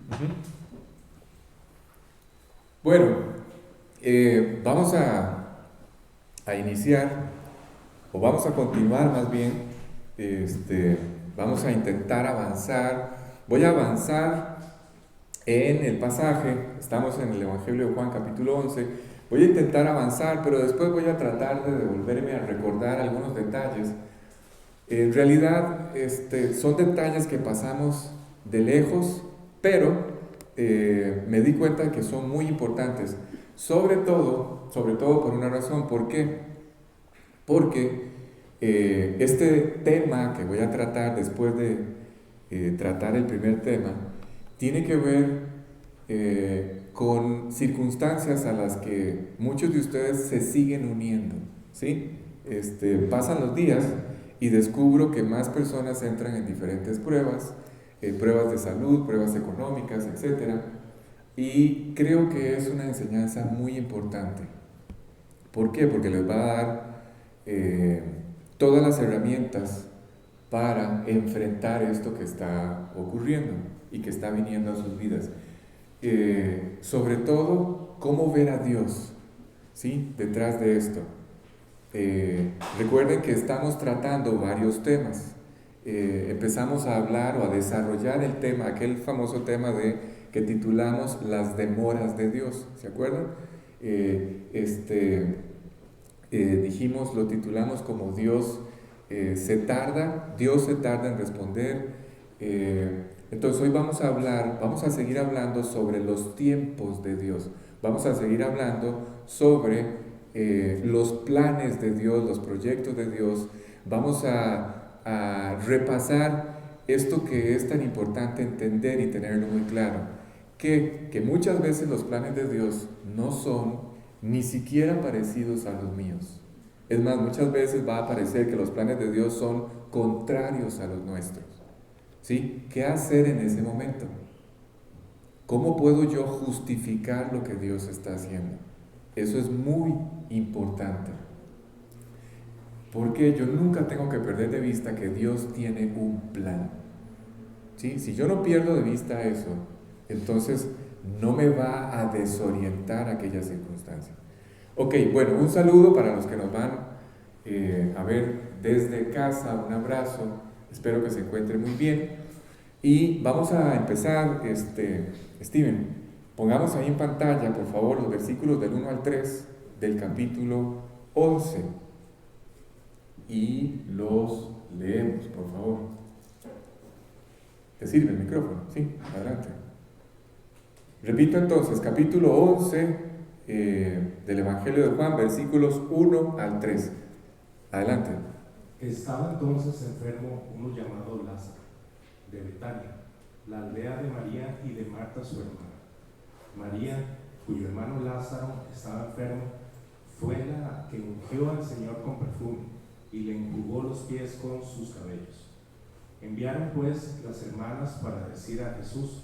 Ujú. Bueno, vamos a iniciar, o vamos a continuar más bien, este, vamos a intentar avanzar. Voy a avanzar en el pasaje, estamos en el Evangelio de Juan capítulo 11. Voy a intentar avanzar, pero después voy a tratar de devolverme a recordar algunos detalles. En realidad, son detalles que pasamos de lejos, pero me di cuenta que son muy importantes. Sobre todo por una razón. ¿Por qué? Porque este tema que voy a tratar después de tratar el primer tema, tiene que ver con circunstancias a las que muchos de ustedes se siguen uniendo, ¿sí? Pasan los días y descubro que más personas entran en diferentes pruebas, pruebas de salud, pruebas económicas, etcétera. Y creo que es una enseñanza muy importante. ¿Por qué? Porque les va a dar eh, todas las herramientas para enfrentar esto que está ocurriendo y que está viniendo a sus vidas. Sobre todo, cómo ver a Dios, ¿sí? Detrás de esto. Recuerden que estamos tratando varios temas. Empezamos a hablar o a desarrollar el tema, aquel famoso tema que titulamos las demoras de Dios, ¿se acuerdan? Eh, este, Dijimos, lo titulamos como Dios se tarda en responder. Entonces hoy vamos a seguir hablando sobre los tiempos de Dios. Vamos a seguir hablando sobre los planes de Dios, los proyectos de Dios. Vamos a repasar esto que es tan importante entender y tenerlo muy claro. Que muchas veces los planes de Dios no son ni siquiera parecidos a los míos. Es más, muchas veces va a parecer que los planes de Dios son contrarios a los nuestros. ¿Sí? ¿Qué hacer en ese momento? ¿Cómo puedo yo justificar lo que Dios está haciendo? Eso es muy importante. Porque yo nunca tengo que perder de vista que Dios tiene un plan. ¿Sí? Si yo no pierdo de vista eso, entonces no me va a desorientar aquella circunstancia. Ok, bueno, un saludo para los que nos van a ver desde casa, un abrazo, espero que se encuentren muy bien. Y vamos a empezar, Steven, pongamos ahí en pantalla, por favor, los versículos del 1 al 3 del capítulo 11 y los leemos, por favor. ¿Te sirve el micrófono? Sí, adelante. Repito entonces, capítulo 11 del Evangelio de Juan, versículos 1 al 3. Adelante. Estaba entonces enfermo uno llamado Lázaro, de Betania, la aldea de María y de Marta su hermana. María, cuyo hermano Lázaro estaba enfermo, fue la que ungió al Señor con perfume y le enjugó los pies con sus cabellos. Enviaron pues las hermanas para decir a Jesús: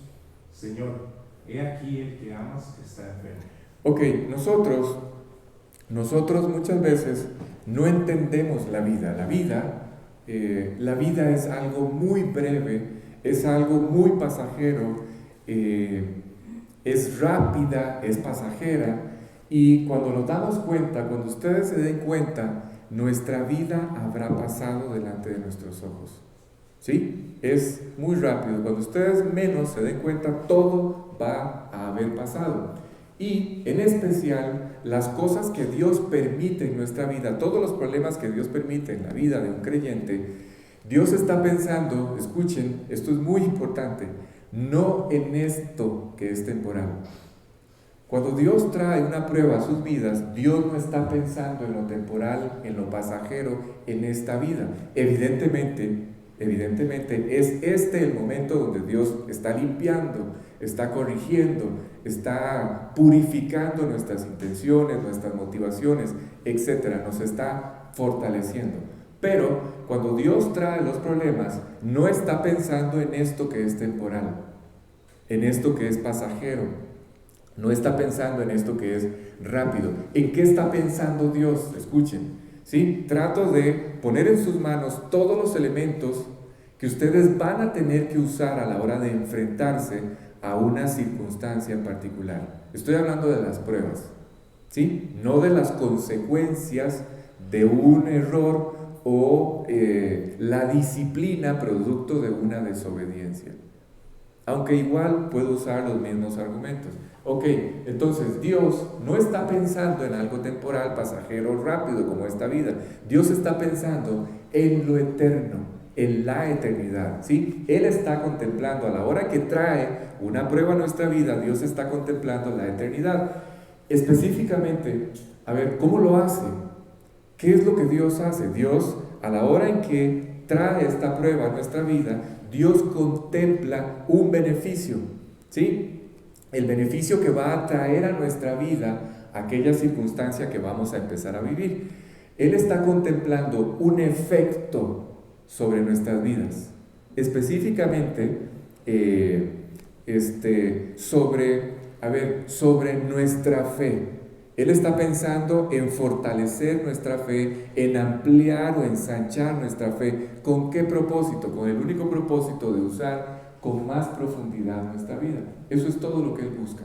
Señor, he aquí el que amas está enfermo. Ok, nosotros muchas veces no entendemos la vida. La vida es algo muy breve, es algo muy pasajero, es rápida, es pasajera. Y cuando nos damos cuenta, cuando ustedes se den cuenta, nuestra vida habrá pasado delante de nuestros ojos. ¿Sí? Es muy rápido. Cuando ustedes menos se den cuenta, todo va a haber pasado. Y en especial, las cosas que Dios permite en nuestra vida, todos los problemas que Dios permite en la vida de un creyente, Dios está pensando, escuchen, esto es muy importante, no en esto que es temporal. Cuando Dios trae una prueba a sus vidas, Dios no está pensando en lo temporal, en lo pasajero, en esta vida. Evidentemente es este el momento donde Dios está limpiando, está corrigiendo, está purificando nuestras intenciones, nuestras motivaciones, etcétera, nos está fortaleciendo. Pero cuando Dios trae los problemas, no está pensando en esto que es temporal, en esto que es pasajero. No está pensando en esto que es rápido. ¿En qué está pensando Dios? Escuchen, ¿sí? Trato de poner en sus manos todos los elementos que ustedes van a tener que usar a la hora de enfrentarse a una circunstancia en particular. Estoy hablando de las pruebas, ¿sí? No de las consecuencias de un error o la disciplina producto de una desobediencia. Aunque igual puedo usar los mismos argumentos. Ok, entonces Dios no está pensando en algo temporal, pasajero, rápido como esta vida. Dios está pensando en lo eterno, en la eternidad, ¿sí? Él está contemplando, a la hora que trae una prueba a nuestra vida, Dios está contemplando la eternidad. Específicamente, a ver, ¿cómo lo hace? ¿Qué es lo que Dios hace? Dios, a la hora en que trae esta prueba a nuestra vida, Dios contempla un beneficio, ¿sí? El beneficio que va a traer a nuestra vida aquella circunstancia que vamos a empezar a vivir. Él está contemplando un efecto sobre nuestras vidas, específicamente sobre nuestra fe. Él está pensando en fortalecer nuestra fe, en ampliar o ensanchar nuestra fe. ¿Con qué propósito? Con el único propósito de usar con más profundidad nuestra vida. Eso es todo lo que Él busca.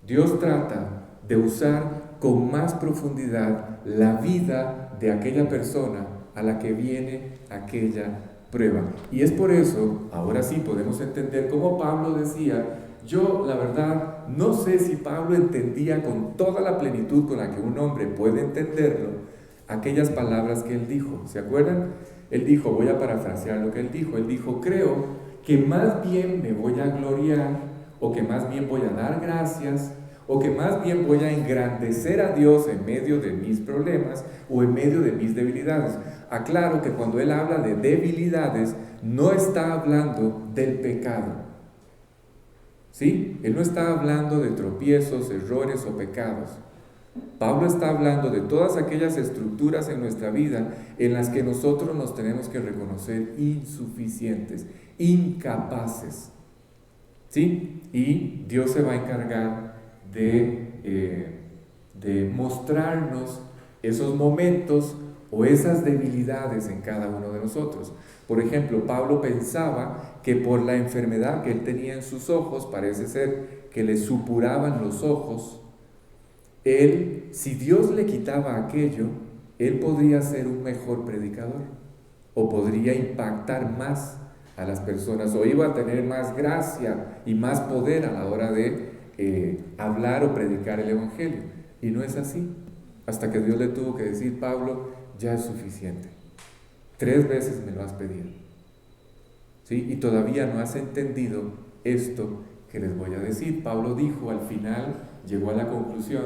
Dios trata de usar con más profundidad la vida de aquella persona a la que viene aquella prueba. Y es por eso, ahora sí podemos entender cómo Pablo decía, yo la verdad no sé si Pablo entendía con toda la plenitud con la que un hombre puede entenderlo, aquellas palabras que él dijo. ¿Se acuerdan? Él dijo, voy a parafrasear lo que él dijo, creo que más bien me voy a gloriar, o que más bien voy a dar gracias, o que más bien voy a engrandecer a Dios en medio de mis problemas o en medio de mis debilidades. Aclaro que cuando él habla de debilidades, no está hablando del pecado. ¿Sí? Él no está hablando de tropiezos, errores o pecados. Pablo está hablando de todas aquellas estructuras en nuestra vida en las que nosotros nos tenemos que reconocer insuficientes, incapaces. ¿Sí? Y Dios se va a encargar de mostrarnos esos momentos o esas debilidades en cada uno de nosotros. Por ejemplo, Pablo pensaba que por la enfermedad que él tenía en sus ojos, parece ser que le supuraban los ojos, él, si Dios le quitaba aquello, él podría ser un mejor predicador, o podría impactar más a las personas, o iba a tener más gracia y más poder a la hora de hablar o predicar el Evangelio. Y no es así, hasta que Dios le tuvo que decir, Pablo, ya es suficiente. 3 veces me lo has pedido, ¿sí? Y todavía no has entendido esto que les voy a decir. Pablo dijo al final, llegó a la conclusión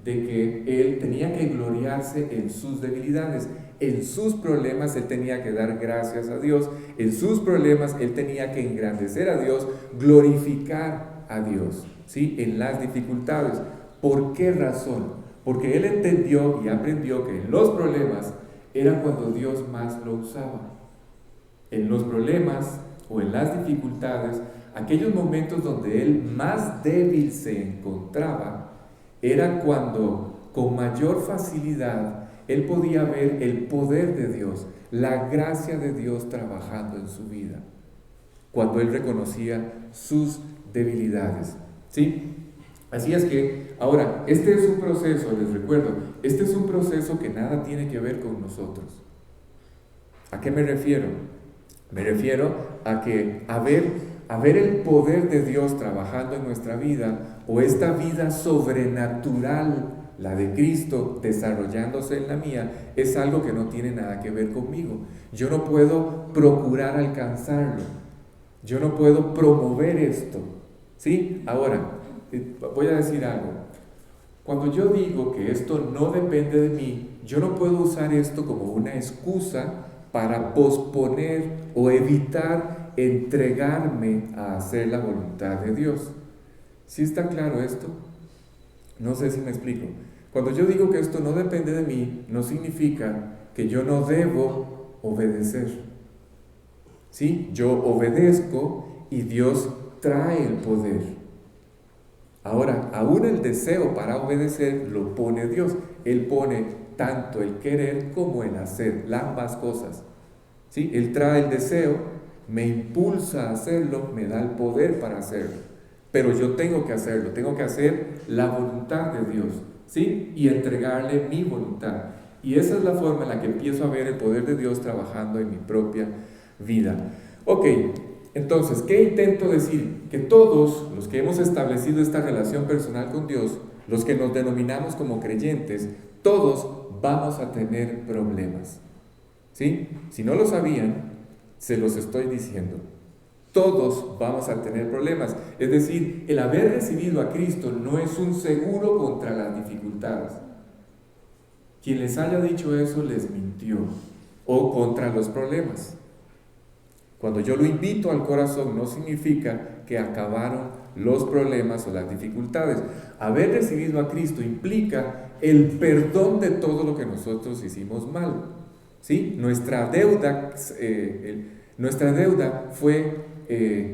de que él tenía que gloriarse en sus debilidades, en sus problemas él tenía que dar gracias a Dios, en sus problemas él tenía que engrandecer a Dios, glorificar a Dios, ¿sí? En las dificultades. ¿Por qué razón? Porque él entendió y aprendió que en los problemas era cuando Dios más lo usaba. En los problemas o en las dificultades, aquellos momentos donde él más débil se encontraba, era cuando con mayor facilidad él podía ver el poder de Dios, la gracia de Dios trabajando en su vida, cuando él reconocía sus debilidades, ¿sí? Así es que, ahora, este es un proceso, les recuerdo, este es un proceso que nada tiene que ver con nosotros. ¿A qué me refiero? Me refiero a que a ver el poder de Dios trabajando en nuestra vida, o esta vida sobrenatural, la de Cristo, desarrollándose en la mía, es algo que no tiene nada que ver conmigo. Yo no puedo procurar alcanzarlo. Yo no puedo promover esto. ¿Sí? Ahora, voy a decir algo. Cuando yo digo que esto no depende de mí, yo no puedo usar esto como una excusa para posponer o evitar entregarme a hacer la voluntad de Dios. ¿Sí está claro esto? No sé si me explico. Cuando yo digo que esto no depende de mí, no significa que yo no debo obedecer. ¿Sí? Yo obedezco y Dios trae el poder. Ahora, aún el deseo para obedecer lo pone Dios. Él pone tanto el querer como el hacer, ambas cosas. ¿sí? Él trae el deseo, me impulsa a hacerlo, me da el poder para hacerlo. Pero yo tengo que hacerlo, tengo que hacer la voluntad de Dios, ¿sí? Y entregarle mi voluntad. Y esa es la forma en la que empiezo a ver el poder de Dios trabajando en mi propia vida. Ok, entonces, ¿qué intento decir? Que todos los que hemos establecido esta relación personal con Dios, los que nos denominamos como creyentes, todos vamos a tener problemas, ¿sí? Si no lo sabían, se los estoy diciendo. Todos vamos a tener problemas. Es decir, el haber recibido a Cristo no es un seguro contra las dificultades. Quien les haya dicho eso les mintió, o contra los problemas. Cuando yo lo invito al corazón no significa que acabaron los problemas o las dificultades. Haber recibido a Cristo implica el perdón de todo lo que nosotros hicimos mal, ¿sí? Nuestra deuda fue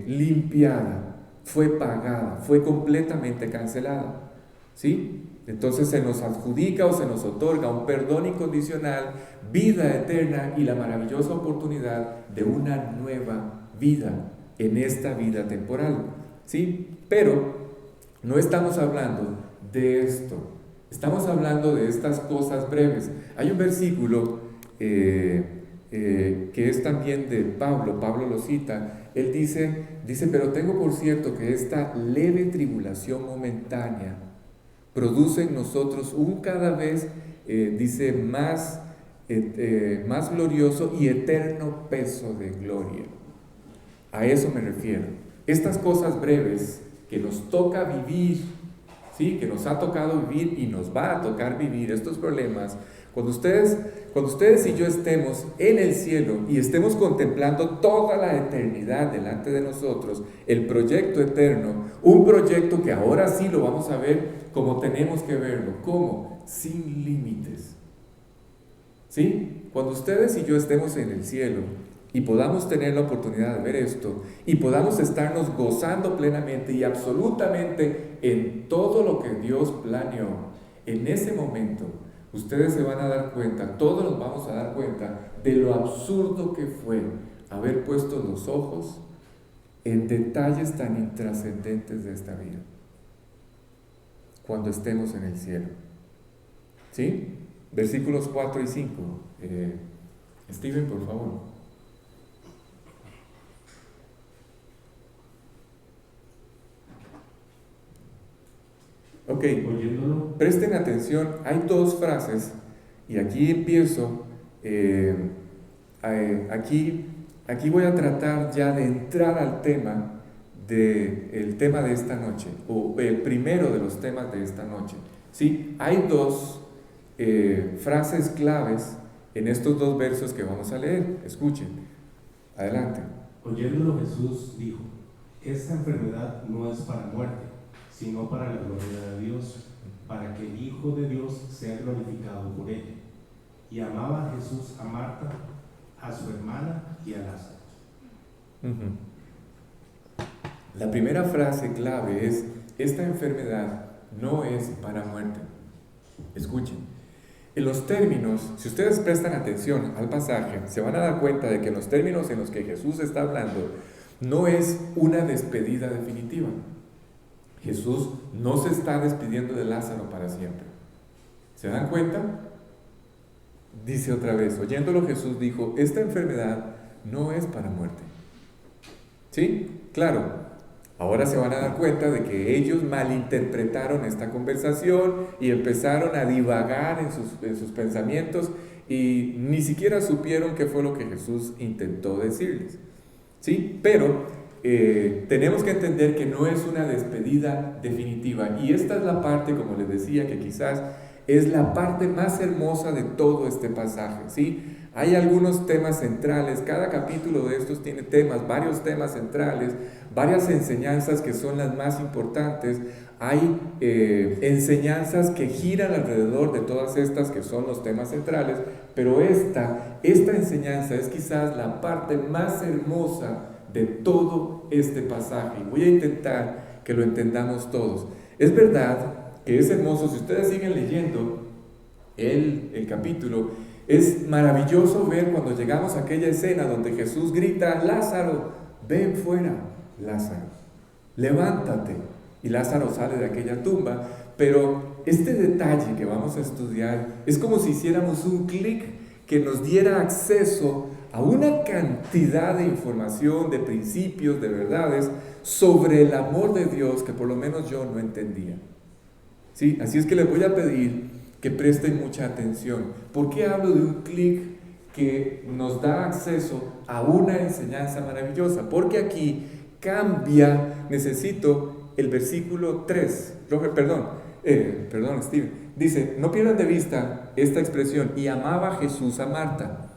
limpiada, fue pagada, fue completamente cancelada, ¿sí? Entonces se nos adjudica o se nos otorga un perdón incondicional, vida eterna y la maravillosa oportunidad de una nueva vida en esta vida temporal, ¿sí? Pero no estamos hablando de esto, estamos hablando de estas cosas breves. Hay un versículo que es también de Pablo lo cita. Él dice, pero tengo por cierto que esta leve tribulación momentánea produce en nosotros un cada vez, dice, más glorioso y eterno peso de gloria. A eso me refiero. Estas cosas breves que nos toca vivir, ¿sí? Que nos ha tocado vivir y nos va a tocar vivir estos problemas, cuando ustedes y yo estemos en el cielo y estemos contemplando toda la eternidad delante de nosotros, el proyecto eterno, un proyecto que ahora sí lo vamos a ver como tenemos que verlo, ¿cómo? Sin límites, ¿sí? Cuando ustedes y yo estemos en el cielo y podamos tener la oportunidad de ver esto y podamos estarnos gozando plenamente y absolutamente en todo lo que Dios planeó, en ese momento ustedes se van a dar cuenta, todos nos vamos a dar cuenta de lo absurdo que fue haber puesto los ojos en detalles tan intrascendentes de esta vida cuando estemos en el cielo, ¿sí? Versículos 4 y 5. Steven, por favor. Ok, presten atención, hay dos frases y aquí empiezo, aquí voy a tratar ya de entrar al tema el tema de esta noche, o el primero de los temas de esta noche, ¿sí? Hay dos frases claves en estos dos versos que vamos a leer, escuchen, adelante. Oyéndolo Jesús dijo, esta enfermedad no es para muerte, sino para la gloria de Dios, para que el Hijo de Dios sea glorificado por ella. Y amaba a Jesús a Marta, a su hermana y a Lázaro. La primera frase clave es, esta enfermedad no es para muerte. Escuchen, en los términos, si ustedes prestan atención al pasaje, se van a dar cuenta de que en los términos en los que Jesús está hablando, no es una despedida definitiva. Jesús no se está despidiendo de Lázaro para siempre. ¿Se dan cuenta? Dice otra vez, oyéndolo Jesús dijo, esta enfermedad no es para muerte. ¿Sí? Claro, ahora se van a dar cuenta de que ellos malinterpretaron esta conversación y empezaron a divagar en sus pensamientos y ni siquiera supieron qué fue lo que Jesús intentó decirles. ¿Sí? Pero tenemos que entender que no es una despedida definitiva y esta es la parte, como les decía, que quizás es la parte más hermosa de todo este pasaje, ¿sí? Hay algunos temas centrales, cada capítulo de estos tiene temas, varios temas centrales, varias enseñanzas que son las más importantes, hay enseñanzas que giran alrededor de todas estas que son los temas centrales, pero esta enseñanza es quizás la parte más hermosa de todo este pasaje. Voy a intentar que lo entendamos todos. Es verdad que es hermoso, si ustedes siguen leyendo el capítulo, Es maravilloso ver cuando llegamos a aquella escena donde Jesús grita: Lázaro, ven fuera, Lázaro, levántate. Y Lázaro sale de aquella tumba. Pero este detalle que vamos a estudiar es como si hiciéramos un clic que nos diera acceso a una cantidad de información, de principios, de verdades sobre el amor de Dios que por lo menos yo no entendía. ¿Sí? Así es que les voy a pedir que presten mucha atención. ¿Por qué hablo de un clic que nos da acceso a una enseñanza maravillosa? Porque aquí cambia, necesito el versículo 3. Perdón, Steven. Dice: no pierdan de vista esta expresión: y amaba Jesús a Marta.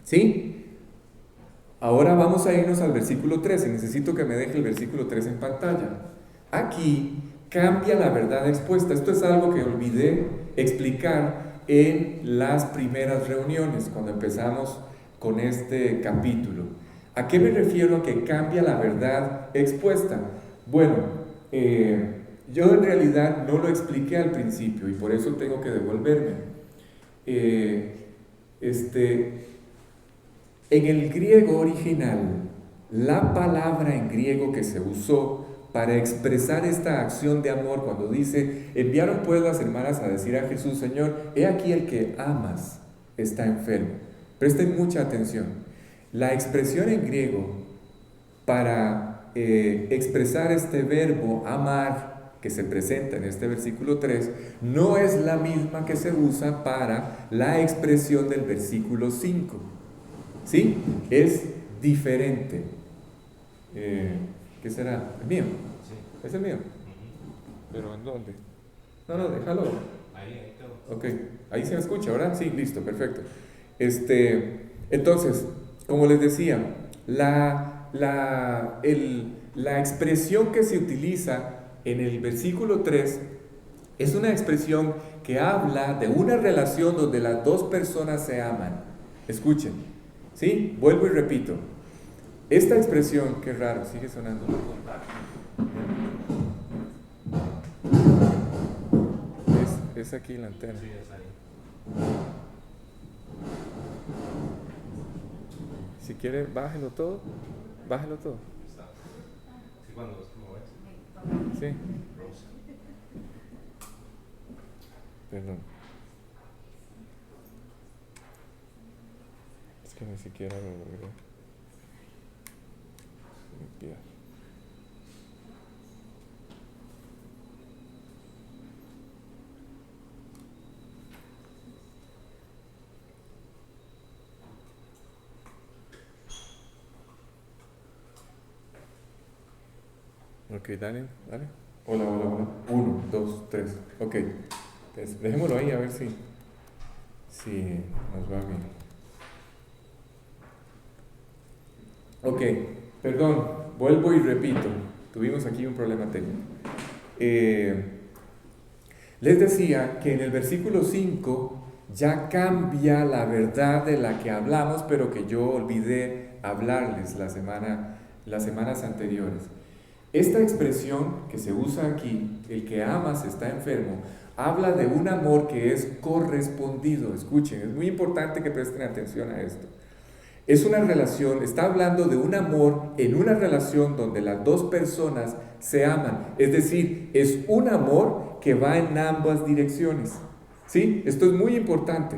¿Sí? Ahora vamos a irnos al versículo 13. Necesito que me deje el versículo 3 en pantalla. Aquí cambia la verdad expuesta. Esto es algo que olvidé explicar en las primeras reuniones, cuando empezamos con este capítulo. ¿A qué me refiero a que cambia la verdad expuesta? Bueno, yo en realidad no lo expliqué al principio y por eso tengo que devolverme. En el griego original, la palabra en griego que se usó para expresar esta acción de amor, cuando dice: enviaron pues las hermanas a decir a Jesús: Señor, he aquí el que amas está enfermo. Presten mucha atención. La expresión en griego para expresar este verbo amar, que se presenta en este versículo 3, no es la misma que se usa para la expresión del versículo 5. ¿Sí? Es diferente. ¿Qué será? ¿El mío? Sí. ¿Es el mío? ¿Pero en dónde? No, déjalo. Ahí todo. Ok, ahí se me escucha, ¿verdad? Sí, listo, perfecto. Entonces, como les decía, la expresión que se utiliza en el versículo 3 es una expresión que habla de una relación donde las dos personas se aman. Escuchen, ¿sí? Vuelvo y repito. Esta expresión, qué raro, sigue sonando. Es aquí la antena. Sí, es ahí. Si quiere, bájelo todo. Sí, cuando lo mueves. Sí. Perdón. Es que ni siquiera lo logré limpiar. Ok, dale. Hola. 1, 2, 3. Ok. Pues dejémoslo ahí a ver si nos va bien. Ok, perdón, vuelvo y repito. Tuvimos aquí un problema técnico. Les decía que en el versículo 5 ya cambia la verdad de la que hablamos, pero que yo olvidé hablarles las semanas anteriores. Esta expresión que se usa aquí, el que amas está enfermo, habla de un amor que es correspondido. Escuchen, es muy importante que presten atención a esto. Es una relación, está hablando de un amor en una relación donde las dos personas se aman. Es decir, es un amor que va en ambas direcciones. ¿Sí? Esto es muy importante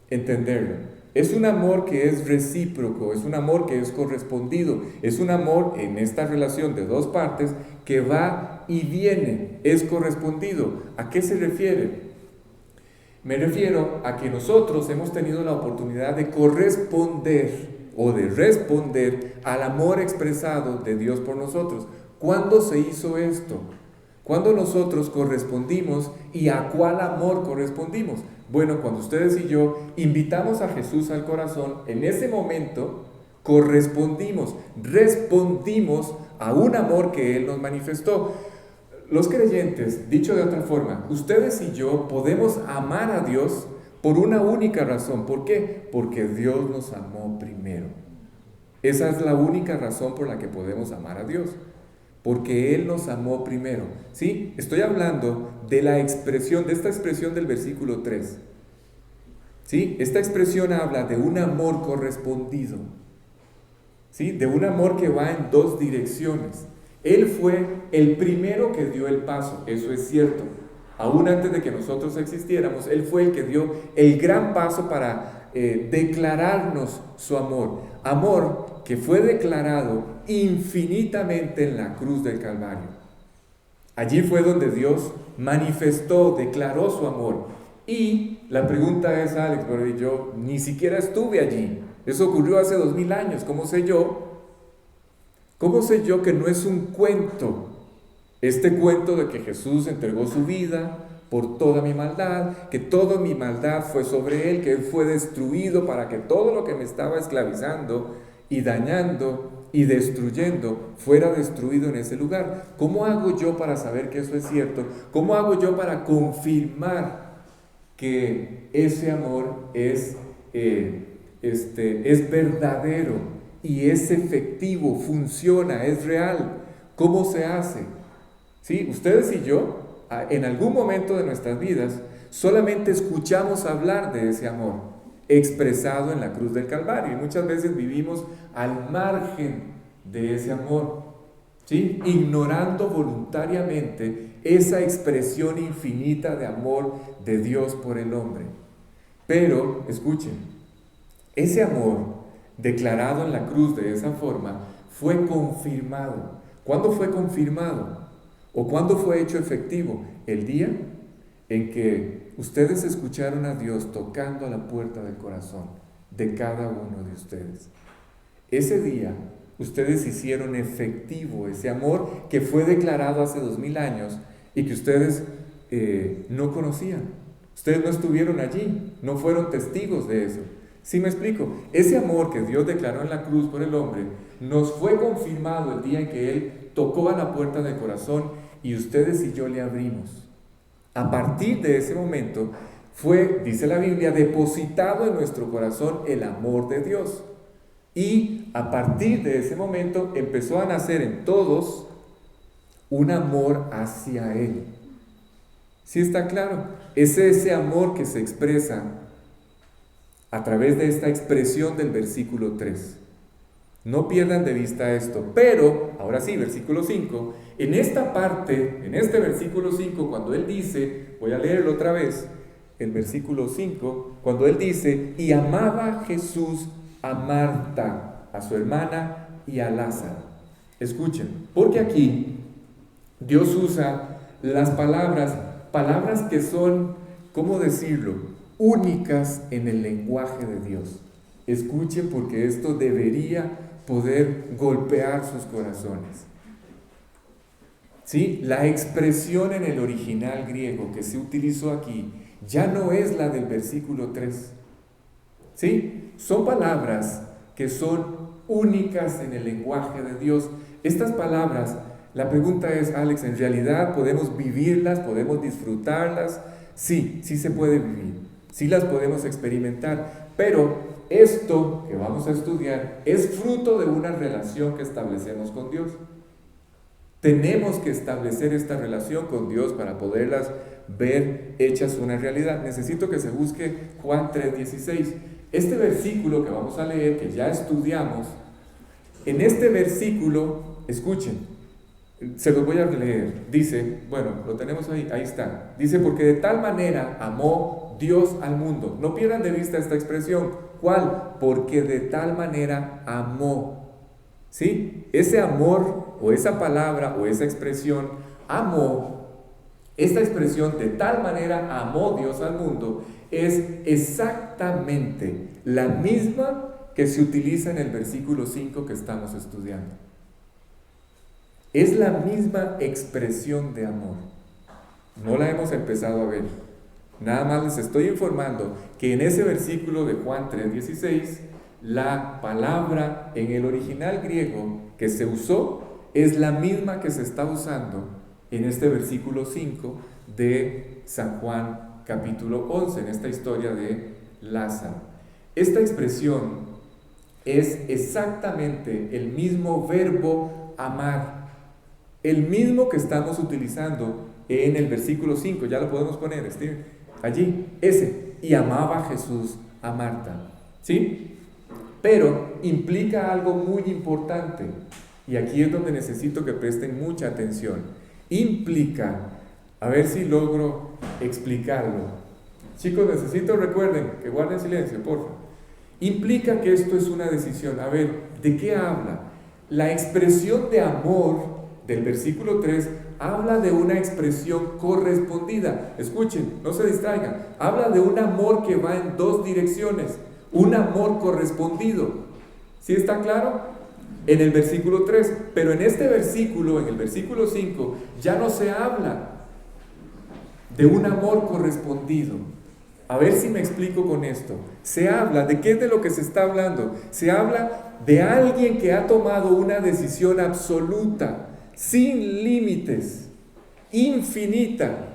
entenderlo. Es un amor que es recíproco, es un amor que es correspondido, es un amor en esta relación de dos partes que va y viene, es correspondido. ¿A qué se refiere? Me refiero a que nosotros hemos tenido la oportunidad de corresponder o de responder al amor expresado de Dios por nosotros. ¿Cuándo se hizo esto? ¿Cuándo nosotros correspondimos y a cuál amor correspondimos? Bueno, cuando ustedes y yo invitamos a Jesús al corazón, en ese momento correspondimos, respondimos a un amor que Él nos manifestó. Los creyentes, dicho de otra forma, ustedes y yo podemos amar a Dios por una única razón. ¿Por qué? Porque Dios nos amó primero. Esa es la única razón por la que podemos amar a Dios. Porque Él nos amó primero. ¿Sí? Estoy hablando de esta expresión del versículo 3. ¿Sí? Esta expresión habla de un amor correspondido, ¿sí? De un amor que va en dos direcciones. Él fue el primero que dio el paso, eso es cierto. Aún antes de que nosotros existiéramos, Él fue el que dio el gran paso para declararnos su amor. Amor que fue declarado infinitamente en la cruz del Calvario. Allí fue donde Dios manifestó, declaró su amor. Y la pregunta es, Alex, pero yo ni siquiera estuve allí. Eso ocurrió hace 2000 años. ¿Cómo sé yo? ¿Cómo sé yo que no es un cuento? Este cuento de que Jesús entregó su vida por toda mi maldad, que toda mi maldad fue sobre Él, que Él fue destruido para que todo lo que me estaba esclavizando y dañando y destruyendo fuera destruido en ese lugar. ¿Cómo hago yo para saber que eso es cierto? ¿Cómo hago yo para confirmar que ese amor es verdadero y es efectivo, funciona, es real? ¿Cómo se hace? ¿Sí? Ustedes y yo, en algún momento de nuestras vidas, solamente escuchamos hablar de ese amor expresado en la cruz del Calvario, y muchas veces vivimos al margen de ese amor, ¿sí? Ignorando voluntariamente esa expresión infinita de amor de Dios por el hombre. Pero, escuchen, ese amor declarado en la cruz de esa forma fue confirmado. ¿Cuándo fue confirmado? ¿O cuándo fue hecho efectivo? El día en que ustedes escucharon a Dios tocando a la puerta del corazón de cada uno de ustedes. Ese día ustedes hicieron efectivo ese amor que fue declarado hace 2000 años y que ustedes no conocían. Ustedes no estuvieron allí, no fueron testigos de eso. ¿Sí me explico? Ese amor que Dios declaró en la cruz por el hombre nos fue confirmado el día en que Él tocó a la puerta del corazón y ustedes y yo le abrimos. A partir de ese momento fue, dice la Biblia, depositado en nuestro corazón el amor de Dios. Y a partir de ese momento empezó a nacer en todos un amor hacia Él. ¿Sí está claro? Es ese amor que se expresa a través de esta expresión del versículo 3. No pierdan de vista esto. Pero, ahora sí, versículo 5, en esta parte, en este versículo 5, cuando Él dice, voy a leerlo otra vez, el versículo 5, cuando Él dice, y amaba Jesús a Marta, a su hermana y a Lázaro. Escuchen, porque aquí Dios usa las palabras que son, ¿cómo decirlo?, únicas en el lenguaje de Dios. Escuchen, porque esto debería poder golpear sus corazones. ¿Sí? La expresión en el original griego que se utilizó aquí ya no es la del versículo 3. ¿Sí? Son palabras que son únicas en el lenguaje de Dios. Estas palabras, la pregunta es, Alex, ¿en realidad podemos vivirlas, podemos disfrutarlas? Sí, sí se puede vivir, sí las podemos experimentar, pero esto que vamos a estudiar es fruto de una relación que establecemos con Dios. Tenemos que establecer esta relación con Dios para poderlas ver hechas una realidad. Necesito que se busque Juan 3:16. Este versículo que vamos a leer, que ya estudiamos, en este versículo, escuchen, se los voy a leer. Dice, bueno, lo tenemos ahí está. Dice, porque de tal manera amó Dios al mundo. No pierdan de vista esta expresión. ¿Cuál? Porque de tal manera amó. ¿Sí? Ese amor, o esa palabra, o esa expresión, amó, esta expresión, de tal manera amó Dios al mundo, es exactamente la misma que se utiliza en el versículo 5 que estamos estudiando. Es la misma expresión de amor. No la hemos empezado a ver. Nada más les estoy informando que en ese versículo de Juan 3:16, la palabra en el original griego que se usó es la misma que se está usando en este versículo 5 de San Juan capítulo 11, en esta historia de Lázaro. Esta expresión es exactamente el mismo verbo amar, el mismo que estamos utilizando en el versículo 5. Ya lo podemos poner, Steven, allí, ese. y amaba Jesús a Marta. ¿Sí? Pero implica algo muy importante, y aquí es donde necesito que presten mucha atención. Implica, a ver si logro explicarlo. Chicos, recuerden que guarden silencio, por favor. Implica que esto es una decisión. A ver, ¿de qué habla? La expresión de amor del versículo 3 habla de una expresión correspondida. Escuchen, no se distraigan. Habla de un amor que va en dos direcciones. Un amor correspondido. ¿Sí está claro? En el versículo 3. Pero en este versículo, en el versículo 5, ya no se habla de un amor correspondido. A ver si me explico con esto. Se habla, ¿de qué es de lo que se está hablando? Se habla de alguien que ha tomado una decisión absoluta, sin límites, infinita.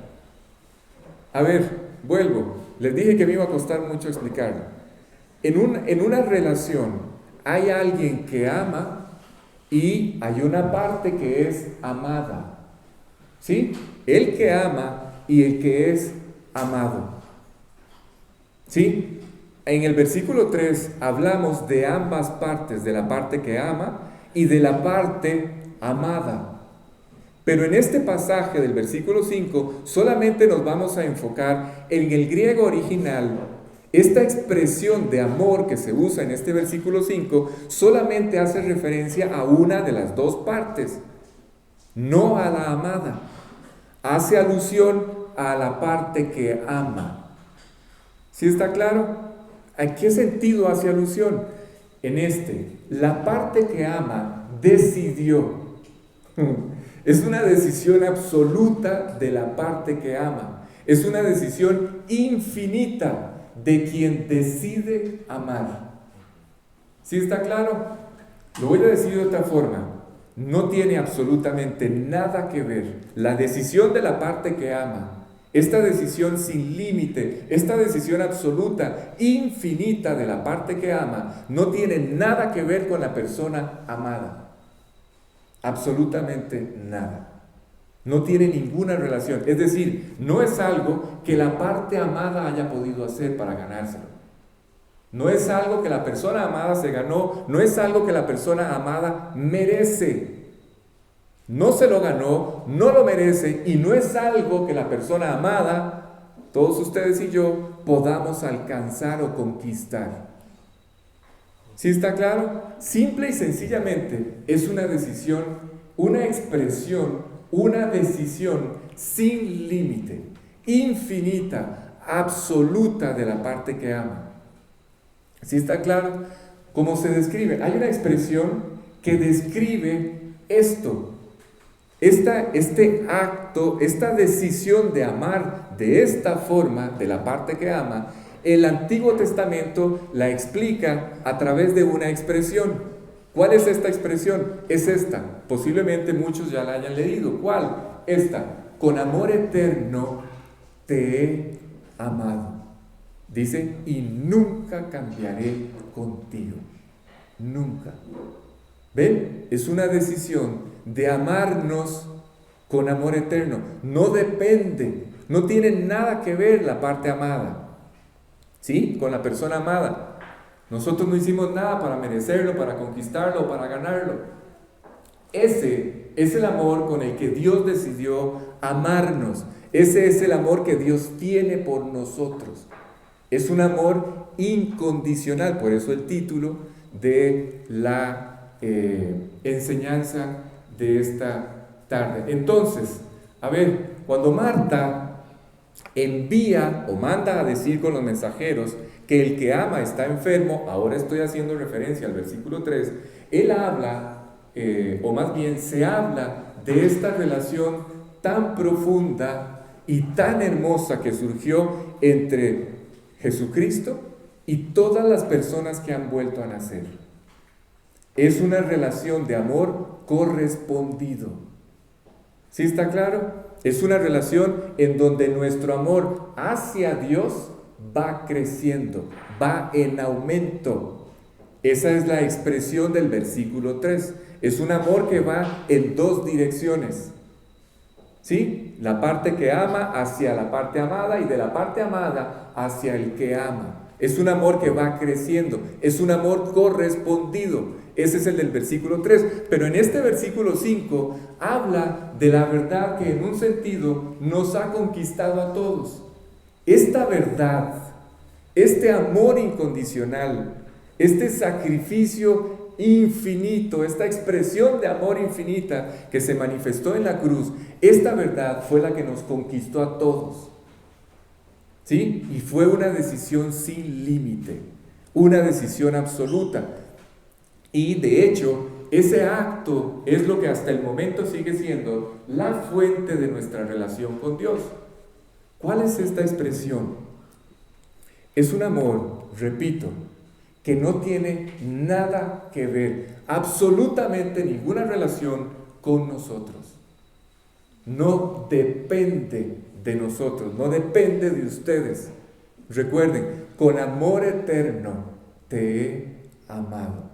A ver, vuelvo. Les dije que me iba a costar mucho explicarlo. En una relación hay alguien que ama y hay una parte que es amada. ¿Sí? El que ama y el que es amado. ¿Sí? En el versículo 3 hablamos de ambas partes, de la parte que ama y de la parte amada. Pero en este pasaje del versículo 5 solamente nos vamos a enfocar en el griego original. Esta expresión de amor que se usa en este versículo 5 solamente hace referencia a una de las dos partes, no a la amada. Hace alusión a la parte que ama. ¿Sí está claro? ¿A qué sentido hace alusión? En la parte que ama decidió. Es una decisión absoluta de la parte que ama. Es una decisión infinita de quien decide amar. ¿Sí está claro? Lo voy a decir de otra forma. No tiene absolutamente nada que ver la decisión de la parte que ama, esta decisión sin límite, esta decisión absoluta, infinita de la parte que ama, no tiene nada que ver con la persona amada. Absolutamente nada. No tiene ninguna relación. Es decir, no es algo que la parte amada haya podido hacer para ganárselo. No es algo que la persona amada se ganó, no es algo que la persona amada merece. No se lo ganó, no lo merece y no es algo que la persona amada, todos ustedes y yo, podamos alcanzar o conquistar. ¿Sí está claro? Simple y sencillamente es una decisión, una expresión, una decisión sin límite, infinita, absoluta de la parte que ama. ¿Sí está claro? ¿Cómo se describe? Hay una expresión que describe esto. Este acto, esta decisión de amar de esta forma, de la parte que ama, el Antiguo Testamento la explica a través de una expresión. ¿Cuál es esta expresión? Es esta. Posiblemente muchos ya la hayan leído. ¿Cuál? Esta. Con amor eterno te he amado. Dice, y nunca cambiaré contigo. Nunca. ¿Ven? Es una decisión de amarnos con amor eterno. No depende, no tiene nada que ver la parte amada, ¿sí? Con la persona amada. Nosotros no hicimos nada para merecerlo, para conquistarlo, para ganarlo. Ese es el amor con el que Dios decidió amarnos. Ese es el amor que Dios tiene por nosotros. Es un amor incondicional, por eso el título de la enseñanza de esta tarde. Entonces, a ver, cuando Marta envía o manda a decir con los mensajeros que el que ama está enfermo, ahora estoy haciendo referencia al versículo 3, él habla, o más bien se habla de esta relación tan profunda y tan hermosa que surgió entre Jesucristo y todas las personas que han vuelto a nacer. Es una relación de amor correspondido. ¿Sí está claro? Es una relación en donde nuestro amor hacia Dios va creciendo, va en aumento. Esa es la expresión del versículo 3. Es un amor que va en dos direcciones. ¿Sí? La parte que ama hacia la parte amada y de la parte amada hacia el que ama. Es un amor que va creciendo, es un amor correspondido. Ese es el del versículo 3. Pero en este versículo 5 habla de la verdad que en un sentido nos ha conquistado a todos. Esta verdad, este amor incondicional, este sacrificio infinito, esta expresión de amor infinita que se manifestó en la cruz, esta verdad fue la que nos conquistó a todos. ¿Sí? Y fue una decisión sin límite, una decisión absoluta. Y de hecho, ese acto es lo que hasta el momento sigue siendo la fuente de nuestra relación con Dios. ¿Cuál es esta expresión? Es un amor, repito, que no tiene nada que ver, absolutamente ninguna relación con nosotros. No depende de nosotros, no depende de ustedes. Recuerden, con amor eterno te he amado.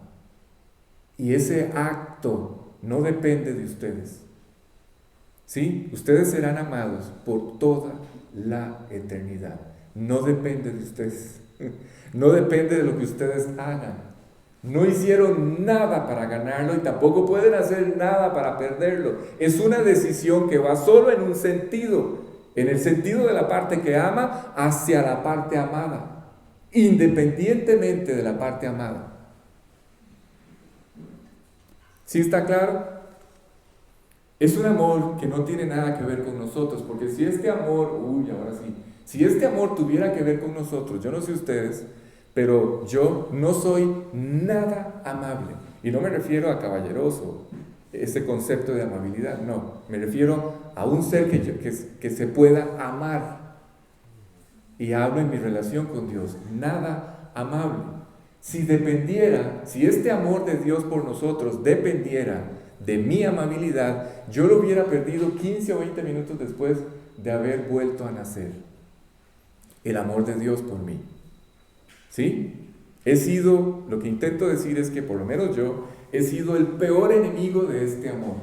Y ese acto no depende de ustedes. ¿Sí? Ustedes serán amados por toda la eternidad. No depende de ustedes. No depende de lo que ustedes hagan. No hicieron nada para ganarlo y tampoco pueden hacer nada para perderlo. Es una decisión que va solo en un sentido, en el sentido de la parte que ama hacia la parte amada, independientemente de la parte amada. ¿Sí está claro? Es un amor que no tiene nada que ver con nosotros, porque si este amor, ahora sí, si este amor tuviera que ver con nosotros, yo no sé ustedes, pero yo no soy nada amable. Y no me refiero a caballeroso, ese concepto de amabilidad, no. Me refiero a un ser que se pueda amar. Y hablo en mi relación con Dios, nada amable. Si este amor de Dios por nosotros dependiera de mi amabilidad, yo lo hubiera perdido 15 o 20 minutos después de haber vuelto a nacer. El amor de Dios por mí. ¿Sí? Lo que intento decir es que por lo menos yo he sido el peor enemigo de este amor.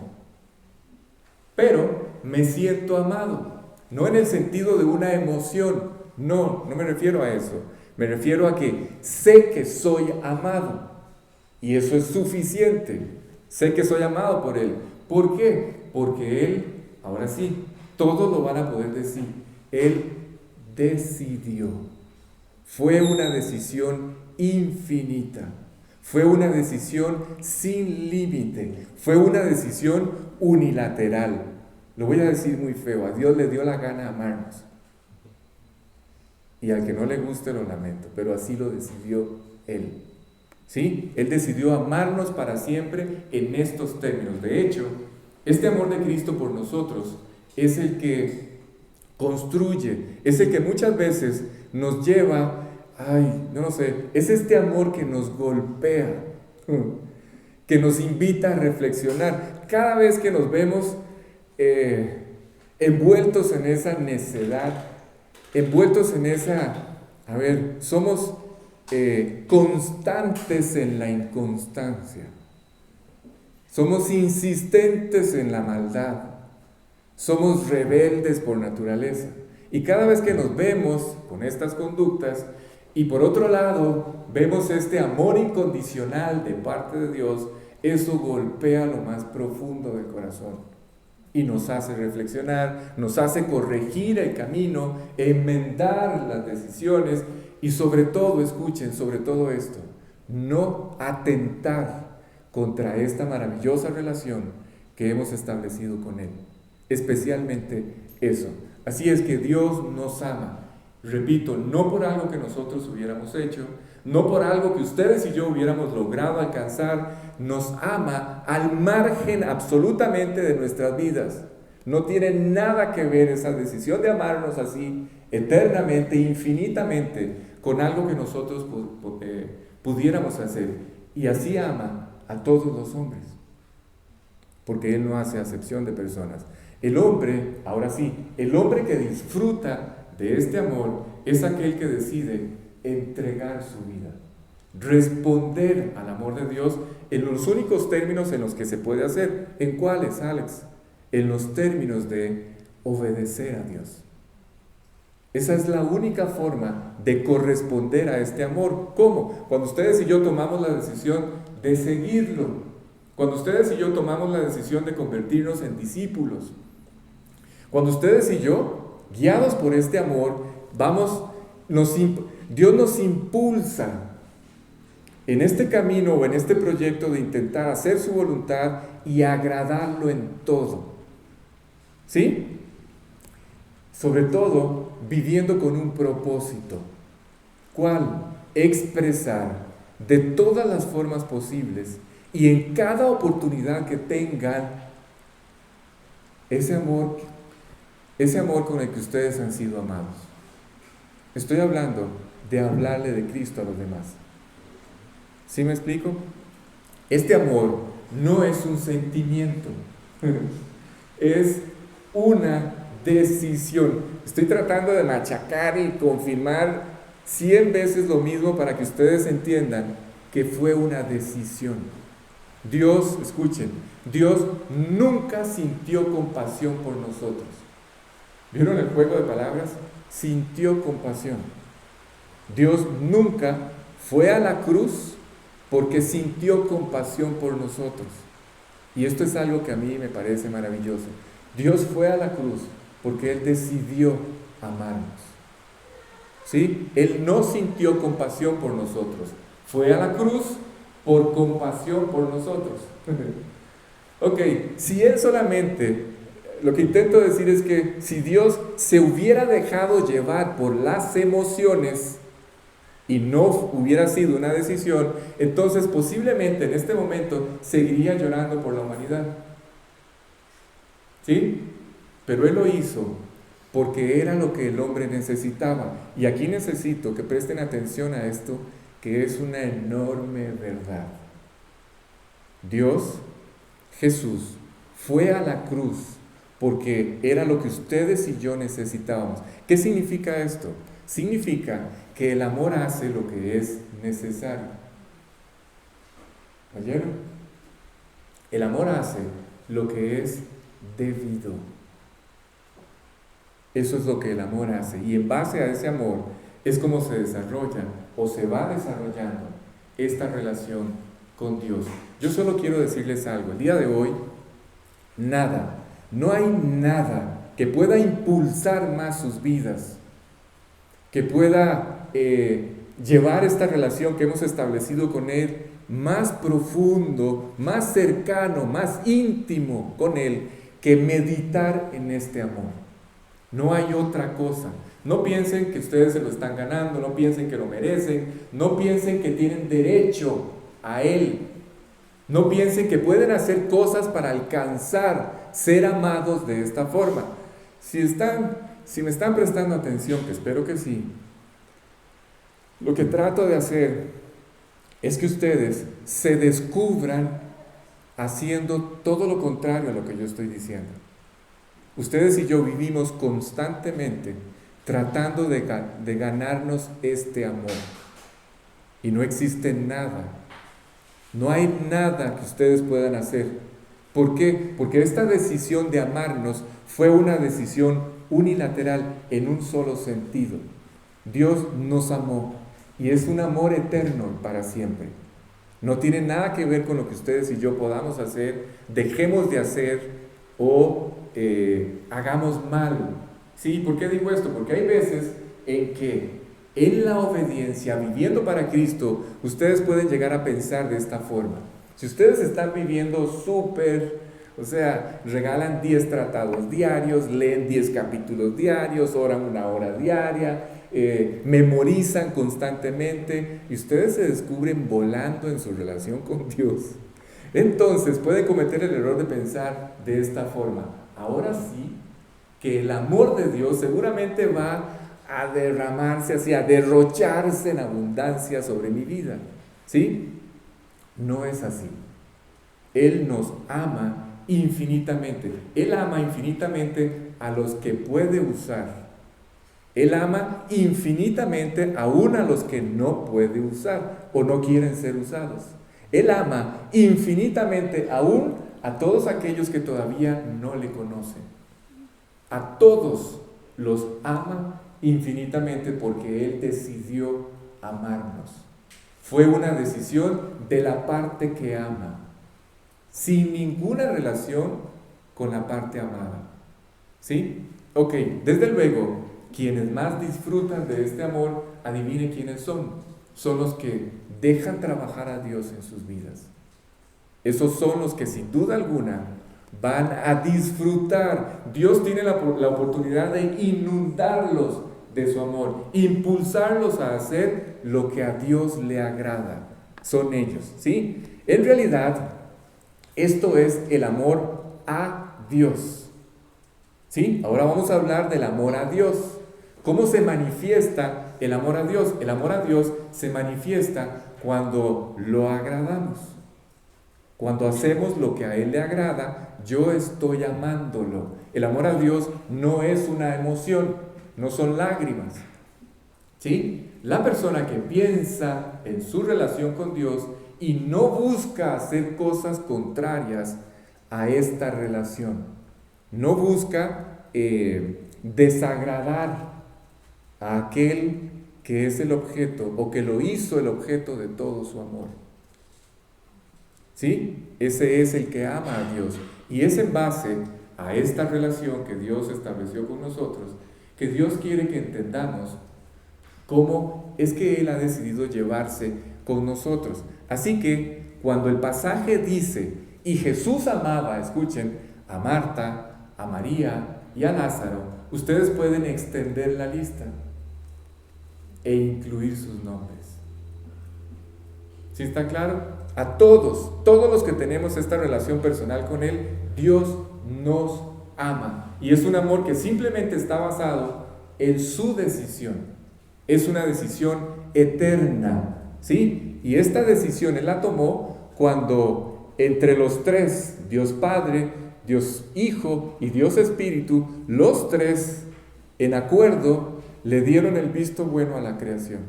Pero me siento amado, no en el sentido de una emoción, no me refiero a eso. Me refiero a que sé que soy amado y eso es suficiente. Sé que soy amado por Él. ¿Por qué? Porque Él, ahora sí, todos lo van a poder decir, Él decidió. Fue una decisión infinita, fue una decisión sin límite, fue una decisión unilateral. Lo voy a decir muy feo, a Dios le dio la gana amarnos. Y al que no le guste lo lamento, pero así lo decidió Él. ¿Sí? Él decidió amarnos para siempre en estos términos. De hecho, este amor de Cristo por nosotros es el que construye, es el que muchas veces nos lleva, es este amor que nos golpea, que nos invita a reflexionar. Cada vez que nos vemos envueltos en esa necedad, envueltos en somos constantes en la inconstancia, somos insistentes en la maldad, somos rebeldes por naturaleza. Y cada vez que nos vemos con estas conductas, y por otro lado, vemos este amor incondicional de parte de Dios, eso golpea lo más profundo del corazón y nos hace reflexionar, nos hace corregir el camino, enmendar las decisiones y sobre todo, escuchen, sobre todo esto, no atentar contra esta maravillosa relación que hemos establecido con Él. Especialmente eso. Así es que Dios nos ama. Repito, no por algo que nosotros hubiéramos hecho, no por algo que ustedes y yo hubiéramos logrado alcanzar, nos ama al margen absolutamente de nuestras vidas. No tiene nada que ver esa decisión de amarnos así, eternamente, infinitamente, con algo que nosotros pudiéramos hacer. Y así ama a todos los hombres, porque Él no hace acepción de personas. El hombre, ahora sí, el hombre que disfruta de este amor es aquel que decide entregar su vida, responder al amor de Dios en los únicos términos en los que se puede hacer. ¿En cuáles, Alex? En los términos de obedecer a Dios. Esa es la única forma de corresponder a este amor. ¿Cómo? Cuando ustedes y yo tomamos la decisión de seguirlo. Cuando ustedes y yo tomamos la decisión de convertirnos en discípulos. Cuando ustedes y yo, guiados por este amor, Dios nos impulsa en este camino o en este proyecto de intentar hacer su voluntad y agradarlo en todo. ¿Sí? Sobre todo, viviendo con un propósito. ¿Cuál? Expresar de todas las formas posibles y en cada oportunidad que tengan ese amor con el que ustedes han sido amados. Estoy hablando de hablarle de Cristo a los demás. ¿Sí me explico? Este amor no es un sentimiento, es una decisión. Estoy tratando de machacar y confirmar 100 veces lo mismo para que ustedes entiendan que fue una decisión. Dios, escuchen, Dios nunca sintió compasión por nosotros. ¿Vieron el juego de palabras? Sintió compasión. Dios nunca fue a la cruz porque sintió compasión por nosotros. Y esto es algo que a mí me parece maravilloso. Dios fue a la cruz porque Él decidió amarnos. ¿Sí? Él no sintió compasión por nosotros. Fue a la cruz por compasión por nosotros. Ok, si Él solamente, lo que intento decir es que si Dios se hubiera dejado llevar por las emociones y no hubiera sido una decisión, entonces posiblemente en este momento seguiría llorando por la humanidad. ¿Sí? Pero Él lo hizo porque era lo que el hombre necesitaba. Y aquí necesito que presten atención a esto, que es una enorme verdad. Dios, Jesús, fue a la cruz porque era lo que ustedes y yo necesitábamos. ¿Qué significa esto? Significa que el amor hace lo que es necesario. ¿Oyeron? El amor hace lo que es debido. Eso es lo que el amor hace. Y en base a ese amor es como se desarrolla o se va desarrollando esta relación con Dios. Yo solo quiero decirles algo. El día de hoy, no hay nada que pueda impulsar más sus vidas, que pueda llevar esta relación que hemos establecido con Él más profundo, más cercano, más íntimo con Él, que meditar en este amor. No hay otra cosa. No piensen que ustedes se lo están ganando, no piensen que lo merecen, no piensen que tienen derecho a Él. No piensen que pueden hacer cosas para alcanzar ser amados de esta forma. Si me están prestando atención, que espero que sí, lo que trato de hacer es que ustedes se descubran haciendo todo lo contrario a lo que yo estoy diciendo. Ustedes y yo vivimos constantemente tratando de ganarnos este amor. Y no existe nada. No hay nada que ustedes puedan hacer. ¿Por qué? Porque esta decisión de amarnos fue una decisión unilateral en un solo sentido. Dios nos amó y es un amor eterno para siempre. No tiene nada que ver con lo que ustedes y yo podamos hacer, dejemos de hacer o hagamos mal. ¿Sí? ¿Por qué digo esto? Porque hay veces en que en la obediencia, viviendo para Cristo, ustedes pueden llegar a pensar de esta forma. Si ustedes están viviendo súper, o sea, regalan 10 tratados diarios, leen 10 capítulos diarios, oran 1 hora diaria, memorizan constantemente y ustedes se descubren volando en su relación con Dios, entonces pueden cometer el error de pensar de esta forma: ahora sí que el amor de Dios seguramente va a derramarse así, a derrocharse en abundancia sobre mi vida. ¿Sí? No es así. Él nos ama infinitamente. Él ama infinitamente a los que puede usar. Él ama infinitamente aún a los que no puede usar o no quieren ser usados. Él ama infinitamente aún a todos aquellos que todavía no le conocen. A todos los ama infinitamente porque Él decidió amarnos. Fue una decisión de la parte que ama, sin ninguna relación con la parte amada. ¿Sí? Ok, desde luego, quienes más disfrutan de este amor, adivine quiénes son. Son los que dejan trabajar a Dios en sus vidas. Esos son los que sin duda alguna van a disfrutar. Dios tiene la oportunidad de inundarlos de su amor, impulsarlos a hacer lo que a Dios le agrada. Son ellos, ¿sí? En realidad, esto es el amor a Dios. ¿Sí? Ahora vamos a hablar del amor a Dios. ¿Cómo se manifiesta el amor a Dios? El amor a Dios se manifiesta cuando lo agradamos. Cuando hacemos lo que a Él le agrada, yo estoy amándolo. El amor a Dios no es una emoción, no son lágrimas. ¿Sí? La persona que piensa en su relación con Dios y no busca hacer cosas contrarias a esta relación, no busca desagradar a aquel que es el objeto o que lo hizo el objeto de todo su amor. ¿Sí? Ese es el que ama a Dios. Y es en base a esta relación que Dios estableció con nosotros, que Dios quiere que entendamos cómo es que Él ha decidido llevarse con nosotros. Así que cuando el pasaje dice, y Jesús amaba, escuchen, a Marta, a María y a Lázaro, ustedes pueden extender la lista e incluir sus nombres. ¿Sí está claro? A todos los que tenemos esta relación personal con Él, Dios nos ama. Y es un amor que simplemente está basado en su decisión. Es una decisión eterna, ¿sí? Y esta decisión Él la tomó cuando entre los tres, Dios Padre, Dios Hijo y Dios Espíritu, los tres en acuerdo le dieron el visto bueno a la creación.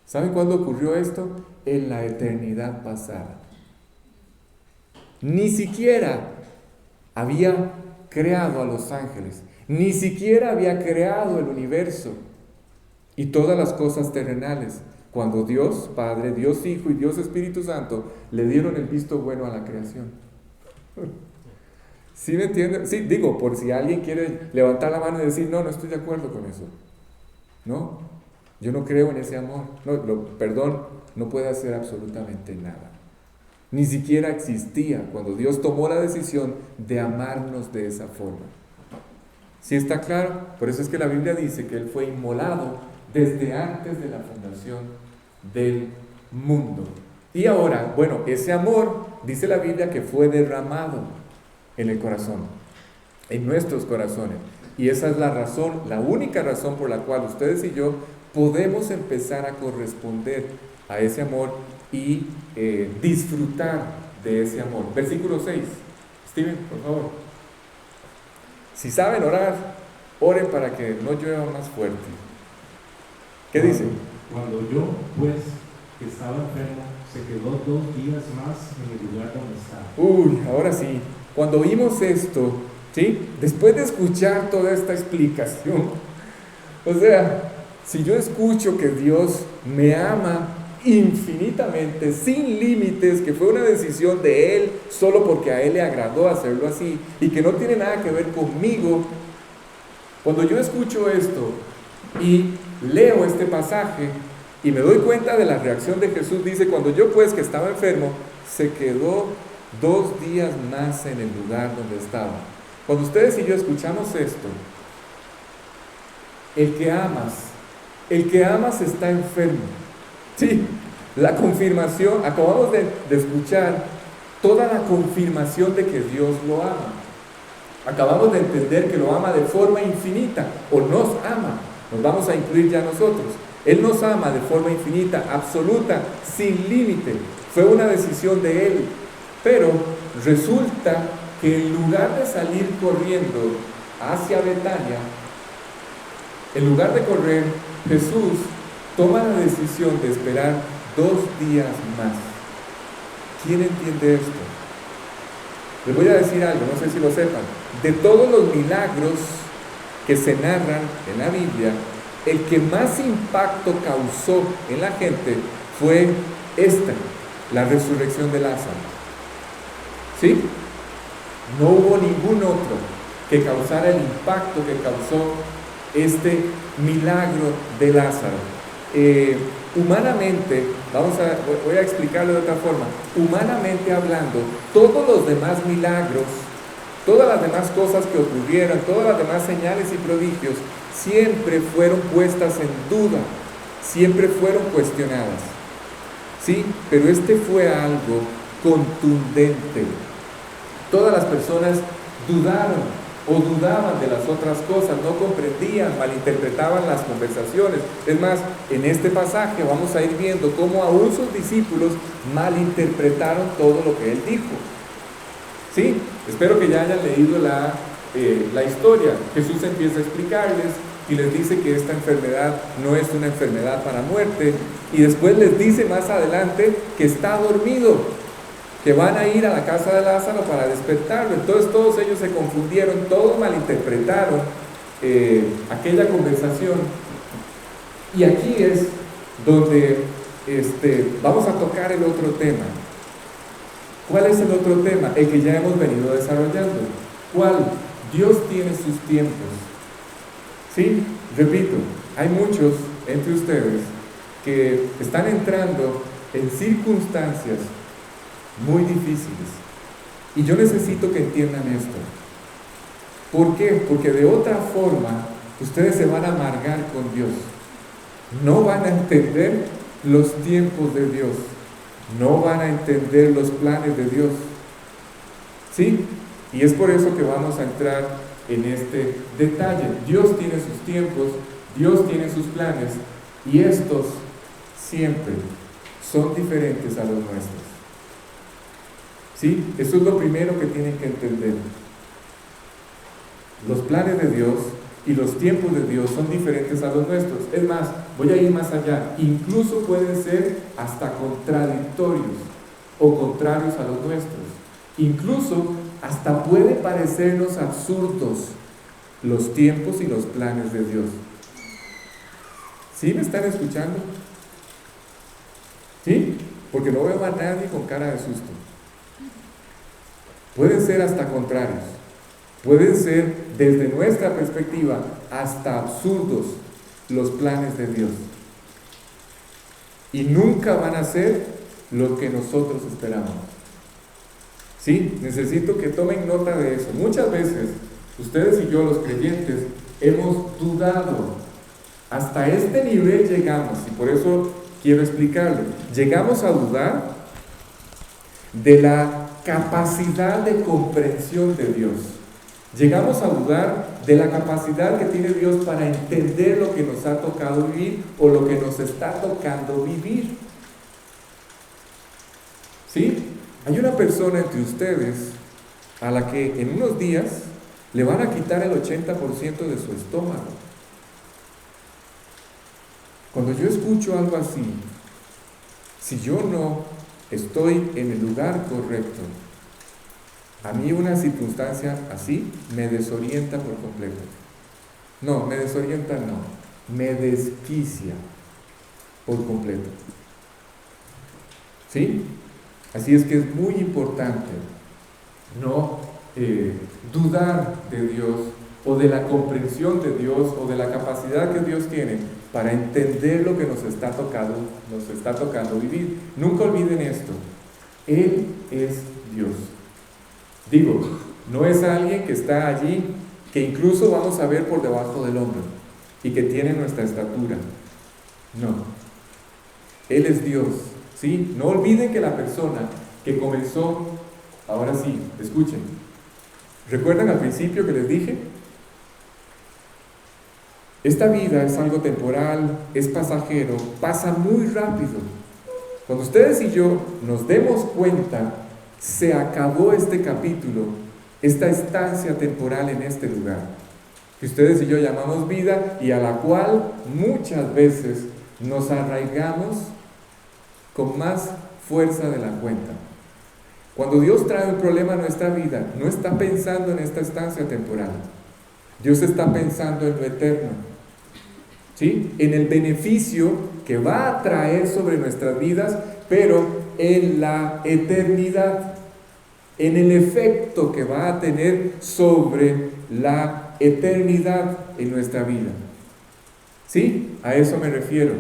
¿Saben cuándo ocurrió esto? En la eternidad pasada. Ni siquiera había creado a los ángeles, ni siquiera había creado el universo y todas las cosas terrenales, cuando Dios Padre, Dios Hijo y Dios Espíritu Santo le dieron el visto bueno a la creación. ¿Sí me entienden? Sí, digo, por si alguien quiere levantar la mano y decir, no estoy de acuerdo con eso. No, yo no creo en ese amor. Perdón, no puede hacer absolutamente nada. Ni siquiera existía cuando Dios tomó la decisión de amarnos de esa forma. ¿Sí está claro? Por eso es que la Biblia dice que Él fue inmolado desde antes de la fundación del mundo. Y ahora, bueno, ese amor, dice la Biblia, que fue derramado en el corazón, en nuestros corazones. Y esa es la razón, la única razón por la cual ustedes y yo podemos empezar a corresponder a ese amor y disfrutar de ese amor. Versículo 6. Steven, por favor. Si saben orar, oren para que no llueva más fuerte. ¿Qué dice? Cuando yo, pues, que estaba enfermo, se quedó 2 días más en el lugar donde estaba. Uy, ahora sí. Cuando oímos esto, ¿sí? Después de escuchar toda esta explicación, o sea, si yo escucho que Dios me ama infinitamente, sin límites, que fue una decisión de Él, solo porque a Él le agradó hacerlo así, y que no tiene nada que ver conmigo, cuando yo escucho esto y leo este pasaje y me doy cuenta de la reacción de Jesús, dice, cuando yo pues que estaba enfermo, se quedó 2 días más en el lugar donde estaba. Cuando ustedes y yo escuchamos esto, el que amas está enfermo. Sí, la confirmación, acabamos de escuchar toda la confirmación de que Dios lo ama. Acabamos de entender que lo ama de forma infinita, o nos ama, nos vamos a incluir ya nosotros. Él nos ama de forma infinita, absoluta, sin límite. Fue una decisión de Él. Pero resulta que en lugar de salir corriendo hacia Betania, en lugar de correr, Jesús toma la decisión de esperar 2 días más. ¿Quién entiende esto? Les voy a decir algo, no sé si lo sepan. de todos los milagros que se narran en la Biblia, el que más impacto causó en la gente fue la resurrección de Lázaro. ¿Sí? No hubo ningún otro que causara el impacto que causó este milagro de Lázaro. Humanamente, voy a explicarlo de otra forma, humanamente hablando, todos los demás milagros, todas las demás cosas que ocurrieron, todas las demás señales y prodigios, siempre fueron puestas en duda, siempre fueron cuestionadas. Sí, pero este fue algo contundente. Todas las personas dudaron o dudaban de las otras cosas, no comprendían, malinterpretaban las conversaciones. Es más, en este pasaje vamos a ir viendo cómo aún sus discípulos malinterpretaron todo lo que él dijo. Sí, espero que ya hayan leído la historia. Jesús empieza a explicarles y les dice que esta enfermedad no es una enfermedad para muerte, y después les dice más adelante que está dormido, que van a ir a la casa de Lázaro para despertarlo. Entonces todos ellos se confundieron, todos malinterpretaron aquella conversación. Y aquí es donde vamos a tocar el otro tema. ¿Cuál es el otro tema? El que ya hemos venido desarrollando. ¿Cuál? Dios tiene sus tiempos. Sí, repito, hay muchos entre ustedes que están entrando en circunstancias muy difíciles, y yo necesito que entiendan esto. ¿Por qué? Porque de otra forma ustedes se van a amargar con Dios, no van a entender los tiempos de Dios, no van a entender los planes de Dios. ¿Sí? Y es por eso que vamos a entrar en este detalle. Dios tiene sus tiempos, Dios tiene sus planes, y estos siempre son diferentes a los nuestros. ¿Sí? Eso es lo primero que tienen que entender. Los planes de Dios y los tiempos de Dios son diferentes a los nuestros. Es más, voy a ir más allá. Incluso pueden ser hasta contradictorios o contrarios a los nuestros. Incluso hasta puede parecernos absurdos los tiempos y los planes de Dios. ¿Sí me están escuchando? ¿Sí? Porque no veo a nadie con cara de susto. Pueden ser hasta contrarios, pueden ser desde nuestra perspectiva hasta absurdos los planes de Dios, y nunca van a ser lo que nosotros esperamos. Sí, necesito que tomen nota de eso. Muchas veces ustedes y yo, los creyentes, hemos dudado. Hasta este nivel llegamos, y por eso quiero explicarlo. Llegamos a dudar de la capacidad de comprensión de Dios. Llegamos a dudar de la capacidad que tiene Dios para entender lo que nos ha tocado vivir o lo que nos está tocando vivir. ¿Sí? Hay una persona entre ustedes a la que en unos días le van a quitar el 80% de su estómago. Cuando yo escucho algo así, si yo no estoy en el lugar correcto, a mí una circunstancia así me desorienta por completo. No, me desorienta no, me desquicia por completo. ¿Sí? Así es que es muy importante no dudar de Dios o de la comprensión de Dios o de la capacidad que Dios tiene para entender lo que nos está tocando vivir. Nunca olviden esto: Él es Dios. Digo, no es alguien que está allí, que incluso vamos a ver por debajo del hombro y que tiene nuestra estatura. No, Él es Dios. ¿Sí? No olviden que la persona que comenzó, ahora sí, escuchen, ¿recuerdan al principio que les dije? Esta vida es algo temporal, es pasajero, pasa muy rápido. Cuando ustedes y yo nos demos cuenta, se acabó este capítulo, esta estancia temporal en este lugar, que ustedes y yo llamamos vida, y a la cual muchas veces nos arraigamos con más fuerza de la cuenta. Cuando Dios trae un problema a nuestra vida, no está pensando en esta estancia temporal. Dios está pensando en lo eterno, ¿sí? En el beneficio que va a traer sobre nuestras vidas, pero en la eternidad, en el efecto que va a tener sobre la eternidad en nuestra vida. ¿Sí? A eso me refiero.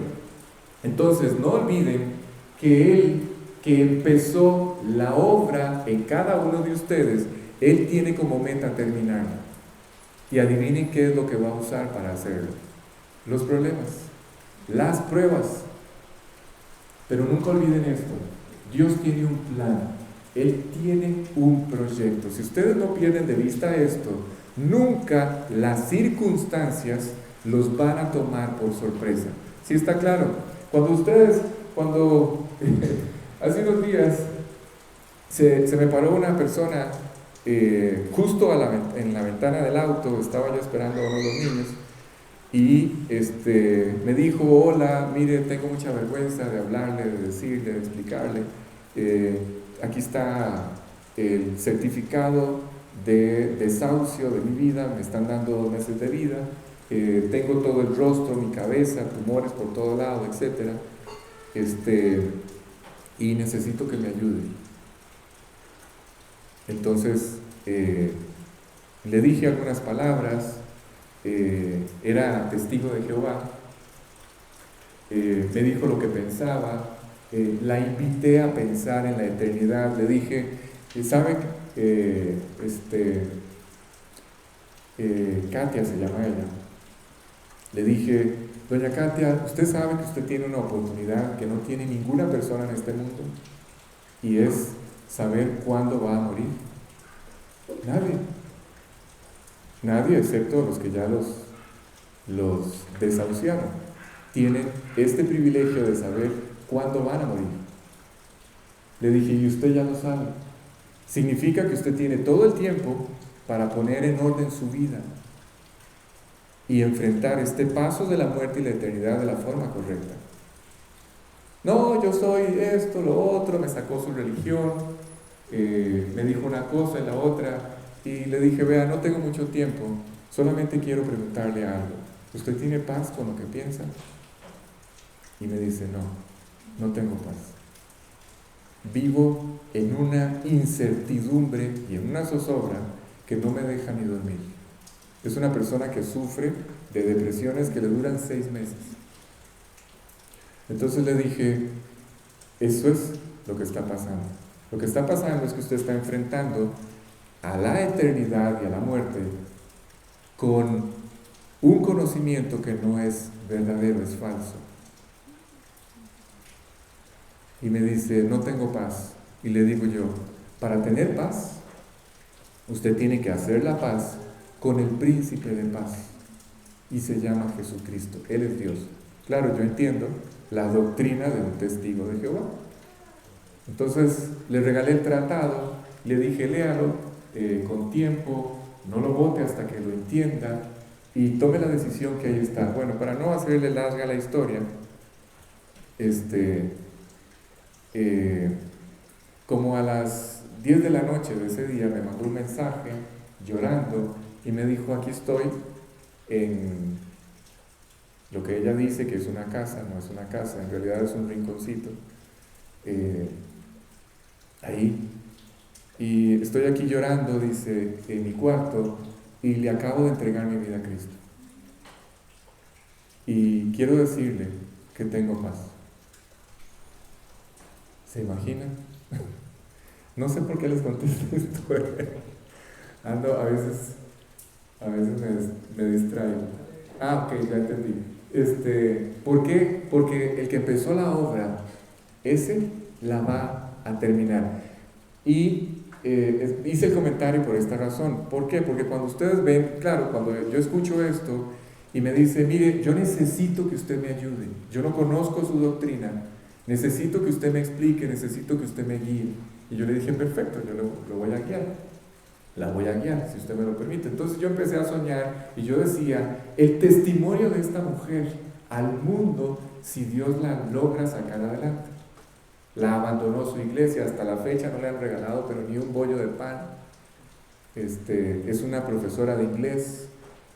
Entonces, no olviden que Él, que empezó la obra en cada uno de ustedes, Él tiene como meta terminarla. Y adivinen qué es lo que va a usar para hacerlo. Los problemas, las pruebas. Pero nunca olviden esto. Dios tiene un plan. Él tiene un proyecto. Si ustedes no pierden de vista esto, nunca las circunstancias los van a tomar por sorpresa. ¿Sí está claro? Cuando hace unos días se me paró una persona justo en la ventana del auto, estaba yo esperando a uno de los niños, y me dijo: hola, mire, tengo mucha vergüenza de hablarle, de decirle, de explicarle. Aquí está el certificado de desahucio de mi vida, me están dando 2 meses de vida, tengo todo el rostro, mi cabeza, tumores por todo lado, etc. Y necesito que me ayude. Entonces le dije algunas palabras. Era testigo de Jehová. Me dijo lo que pensaba. La invité a pensar en la eternidad. Le dije: ¿sabe? Katia se llama ella. Le dije: doña Katia, usted sabe que usted tiene una oportunidad que no tiene ninguna persona en este mundo, y es saber cuándo va a morir. Nadie, excepto los que ya los desahuciaron, tienen este privilegio de saber cuándo van a morir. Le dije: y usted ya lo sabe. Significa que usted tiene todo el tiempo para poner en orden su vida y enfrentar este paso de la muerte y la eternidad de la forma correcta. No, yo soy esto, lo otro, me sacó su religión, me dijo una cosa y la otra, y le dije: vea, no tengo mucho tiempo, solamente quiero preguntarle algo. ¿Usted tiene paz con lo que piensa? Y me dice: no tengo paz. Vivo en una incertidumbre y en una zozobra que no me deja ni dormir. Es una persona que sufre de depresiones que le duran 6 meses. Entonces le dije: eso es lo que está pasando. Lo que está pasando es que usted está enfrentando a la eternidad y a la muerte con un conocimiento que no es verdadero, es falso. Y me dice: no tengo paz. Y le digo yo: para tener paz, usted tiene que hacer la paz con el príncipe de paz, y se llama Jesucristo. Él es Dios. Claro, yo entiendo la doctrina de un testigo de Jehová. Entonces le regalé el tratado, le dije: léalo con tiempo, no lo bote hasta que lo entienda y tome la decisión que ahí está. Bueno, para no hacerle larga la historia, como a las 10 de la noche de ese día me mandó un mensaje llorando y me dijo: aquí estoy en lo que ella dice que es una casa. No es una casa, en realidad es un rinconcito ahí, y estoy aquí llorando, dice, en mi cuarto, y le acabo de entregar mi vida a Cristo, y quiero decirle que tengo paz. ¿Se imaginan? No sé por qué les contesto esto. Ando, a veces me distraigo. Ok, ya entendí. ¿Por qué? Porque el que empezó la obra, ese la va a terminar. Y hice el comentario por esta razón. ¿Por qué? Porque cuando ustedes ven, claro, cuando yo escucho esto y me dice: mire, yo necesito que usted me ayude, yo no conozco su doctrina, necesito que usted me explique, necesito que usted me guíe. Y yo le dije: perfecto, yo lo voy a guiar, la voy a guiar, si usted me lo permite. Entonces yo empecé a soñar y yo decía: el testimonio de esta mujer al mundo, si Dios la logra sacar adelante. la abandonó su iglesia, hasta la fecha no le han regalado pero ni un bollo de pan. Es una profesora de inglés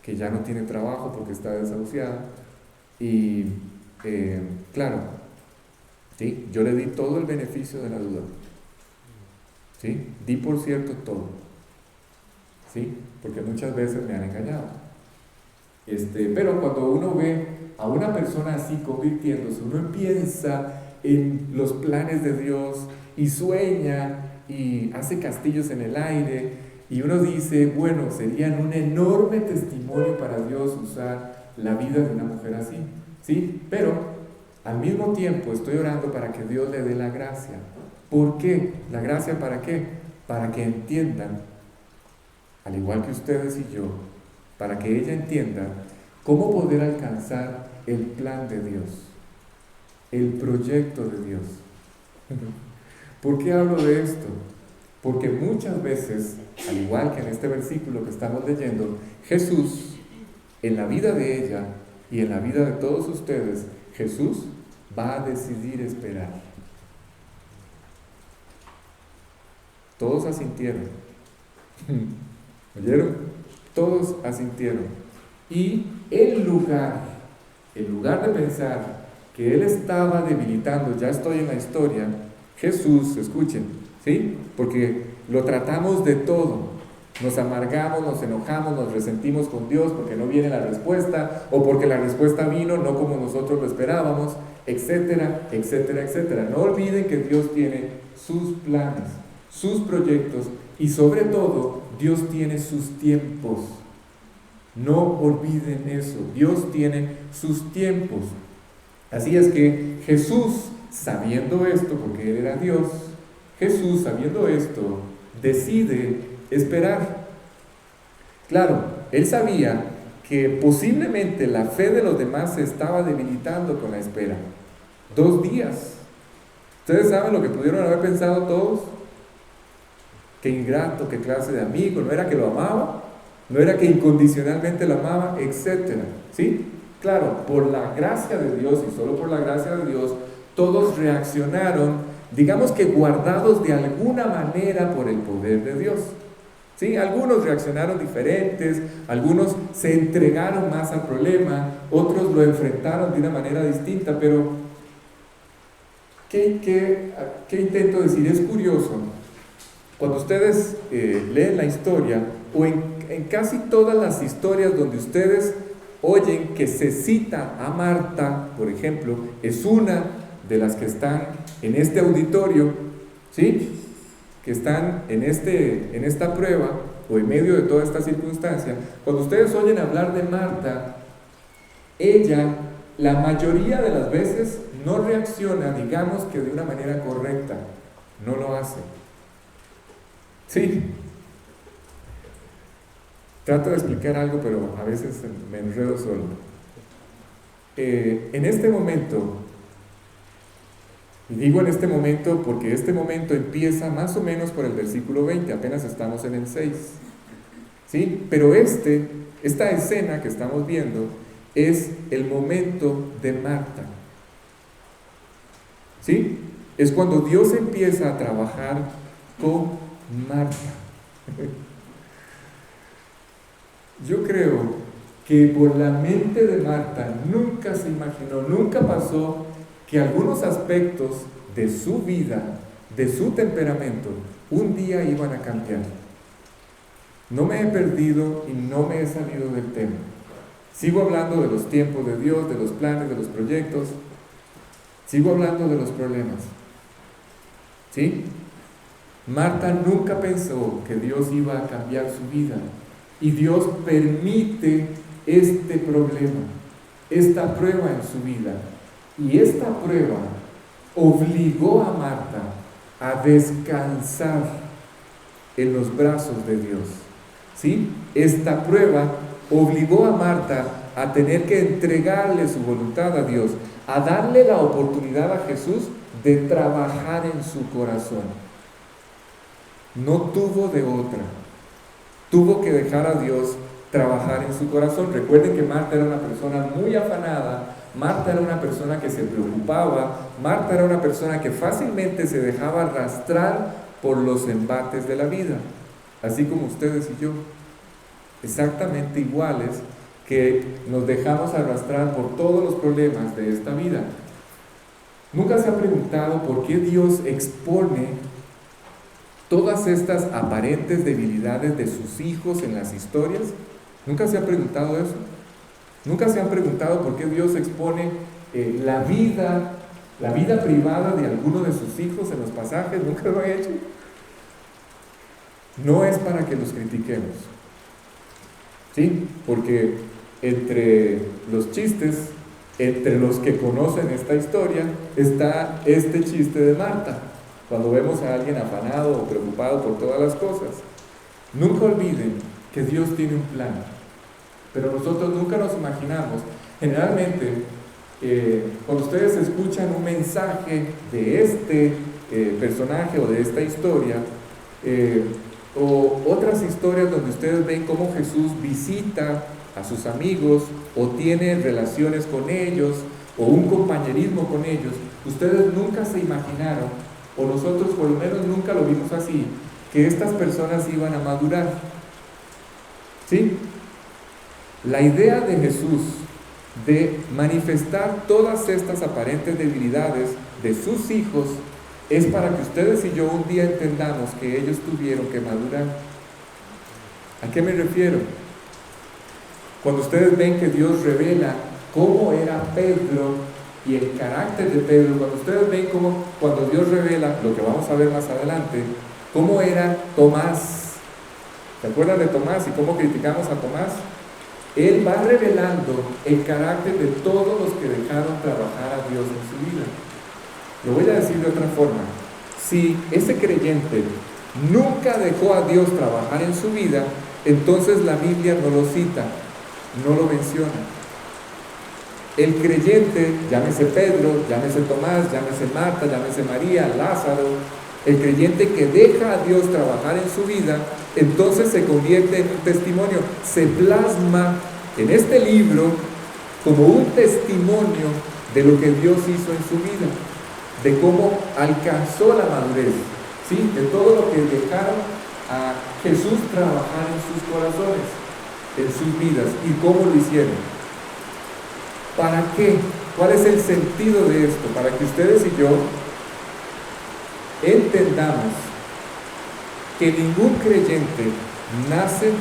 que ya no tiene trabajo porque está desahuciada. Y claro, ¿sí? Yo le di todo el beneficio de la duda. ¿Sí? Di por cierto todo. ¿Sí? Porque muchas veces me han engañado. Pero cuando uno ve a una persona así convirtiéndose, uno piensa en los planes de Dios y sueña y hace castillos en el aire y uno dice, bueno, serían un enorme testimonio para Dios usar la vida de una mujer así, ¿sí? Pero al mismo tiempo estoy orando para que Dios le dé la gracia. ¿Por qué? ¿La gracia para qué? Para que entiendan, al igual que ustedes y yo, para que ella entienda cómo poder alcanzar el plan de Dios, el proyecto de Dios. ¿Por qué hablo de esto? Porque muchas veces, al igual que en este versículo que estamos leyendo, Jesús, en la vida de ella y en la vida de todos ustedes, Jesús va a decidir esperar. Todos asintieron. ¿Oyeron? Todos asintieron. Y en lugar de pensar que él estaba debilitando, ya estoy en la historia, Jesús, escuchen, ¿sí? Porque lo tratamos de todo. Nos amargamos, nos enojamos, nos resentimos con Dios porque no viene la respuesta, o porque la respuesta vino no como nosotros lo esperábamos, etcétera, etcétera, etcétera. No olviden que Dios tiene sus planes, sus proyectos, y sobre todo, Dios tiene sus tiempos. No olviden eso, Dios tiene sus tiempos. Así es que Jesús, sabiendo esto, porque Él era Dios, Jesús, sabiendo esto, decide esperar. Claro, Él sabía que posiblemente la fe de los demás se estaba debilitando con la espera. 2 días. ¿Ustedes saben lo que pudieron haber pensado todos? Qué ingrato, qué clase de amigo, no era que lo amaba, no era que incondicionalmente lo amaba, etcétera, ¿sí? Claro, por la gracia de Dios y solo por la gracia de Dios, todos reaccionaron, digamos que guardados de alguna manera por el poder de Dios, ¿sí? Algunos reaccionaron diferentes, algunos se entregaron más al problema, otros lo enfrentaron de una manera distinta, pero ¿qué intento decir? Es curioso. Cuando ustedes leen la historia, o en casi todas las historias donde ustedes oyen que se cita a Marta, por ejemplo, es una de las que están en este auditorio, ¿sí? Que están en esta prueba, o en medio de toda esta circunstancia. Cuando ustedes oyen hablar de Marta, ella, la mayoría de las veces, no reacciona, digamos que de una manera correcta, no lo hace. Sí, trato de explicar algo, pero a veces me enredo solo. En este momento, y digo en este momento porque este momento empieza más o menos por el versículo 20, apenas estamos en el 6. ¿Sí? Pero esta escena que estamos viendo es el momento de Marta. ¿Sí? Es cuando Dios empieza a trabajar con Marta. Yo creo que por la mente de Marta nunca se imaginó, nunca pasó que algunos aspectos de su vida, de su temperamento, un día iban a cambiar. No me he perdido y no me he salido del tema. Sigo hablando de los tiempos de Dios, de los planes, de los proyectos. Sigo hablando de los problemas. ¿Sí? Marta nunca pensó que Dios iba a cambiar su vida. Y Dios permite este problema, esta prueba en su vida. Y esta prueba obligó a Marta a descansar en los brazos de Dios. ¿Sí? Esta prueba obligó a Marta a tener que entregarle su voluntad a Dios, a darle la oportunidad a Jesús de trabajar en su corazón. No tuvo de otra. Tuvo que dejar a Dios trabajar en su corazón. Recuerden que Marta era una persona muy afanada, Marta era una persona que se preocupaba, Marta era una persona que fácilmente se dejaba arrastrar por los embates de la vida, así como ustedes y yo, exactamente iguales, que nos dejamos arrastrar por todos los problemas de esta vida. ¿Nunca se ha preguntado por qué Dios expone todas estas aparentes debilidades de sus hijos en las historias? ¿Nunca se ha preguntado eso? ¿Nunca se han preguntado por qué Dios expone la vida privada de alguno de sus hijos en los pasajes? ¿Nunca lo ha hecho? No es para que los critiquemos, ¿sí? Porque entre los chistes, entre los que conocen esta historia, está este chiste de Marta, cuando vemos a alguien afanado o preocupado por todas las cosas. Nunca olviden que Dios tiene un plan, pero nosotros nunca nos imaginamos. Generalmente, cuando ustedes escuchan un mensaje de este personaje o de esta historia, o otras historias donde ustedes ven cómo Jesús visita a sus amigos o tiene relaciones con ellos o un compañerismo con ellos, ustedes nunca se imaginaron, o nosotros por lo menos nunca lo vimos así, que estas personas iban a madurar. ¿Sí? La idea de Jesús de manifestar todas estas aparentes debilidades de sus hijos es para que ustedes y yo un día entendamos que ellos tuvieron que madurar. ¿A qué me refiero? Cuando ustedes ven que Dios revela cómo era Pedro y el carácter de Pedro, cuando ustedes ven cómo, cuando Dios revela, lo que vamos a ver más adelante, cómo era Tomás. ¿Se acuerdan de Tomás y cómo criticamos a Tomás? Él va revelando el carácter de todos los que dejaron trabajar a Dios en su vida. Lo voy a decir de otra forma. Si ese creyente nunca dejó a Dios trabajar en su vida, entonces la Biblia no lo cita, no lo menciona. El creyente, llámese Pedro, llámese Tomás, llámese Marta, llámese María, Lázaro, el creyente que deja a Dios trabajar en su vida, entonces se convierte en un testimonio, se plasma en este libro como un testimonio de lo que Dios hizo en su vida, de cómo alcanzó la madurez, ¿sí? De todo lo que dejaron a Jesús trabajar en sus corazones, en sus vidas, y cómo lo hicieron. ¿Para qué? ¿Cuál es el sentido de esto? Para que ustedes y yo entendamos que ningún creyente nace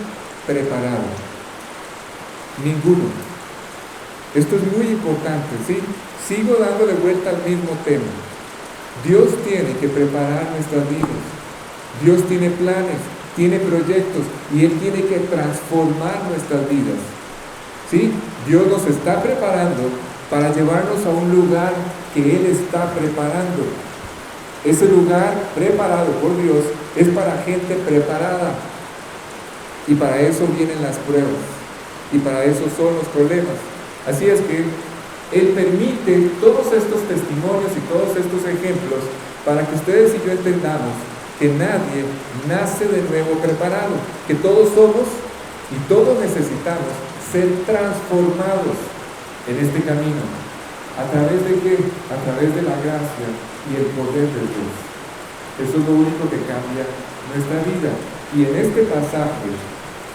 preparado. Ninguno. Esto es muy importante, ¿sí? Sigo dándole vuelta al mismo tema. Dios tiene que preparar nuestras vidas. Dios tiene planes, tiene proyectos y Él tiene que transformar nuestras vidas. ¿Sí? Dios nos está preparando para llevarnos a un lugar que Él está preparando. Ese lugar preparado por Dios es para gente preparada. Y para eso vienen las pruebas. Y para eso son los problemas. Así es que Él permite todos estos testimonios y todos estos ejemplos para que ustedes y yo entendamos que nadie nace de nuevo preparado, que todos somos y todos necesitamos ser transformados en este camino. ¿A través de qué? A través de la gracia y el poder de Dios. Eso es lo único que cambia nuestra vida. Y en este pasaje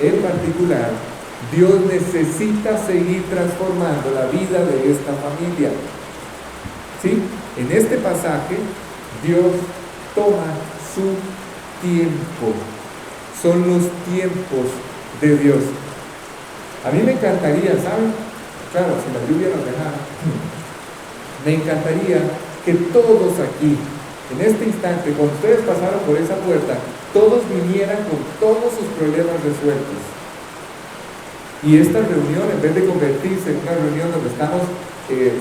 en particular, Dios necesita seguir transformando la vida de esta familia. ¿Sí? En este pasaje, Dios toma su tiempo. Son los tiempos de Dios. A mí me encantaría, ¿saben? Claro, si la lluvia nos dejara, me encantaría que todos aquí, en este instante, cuando ustedes pasaron por esa puerta, todos vinieran con todos sus problemas resueltos. Y esta reunión, en vez de convertirse en una reunión donde estamos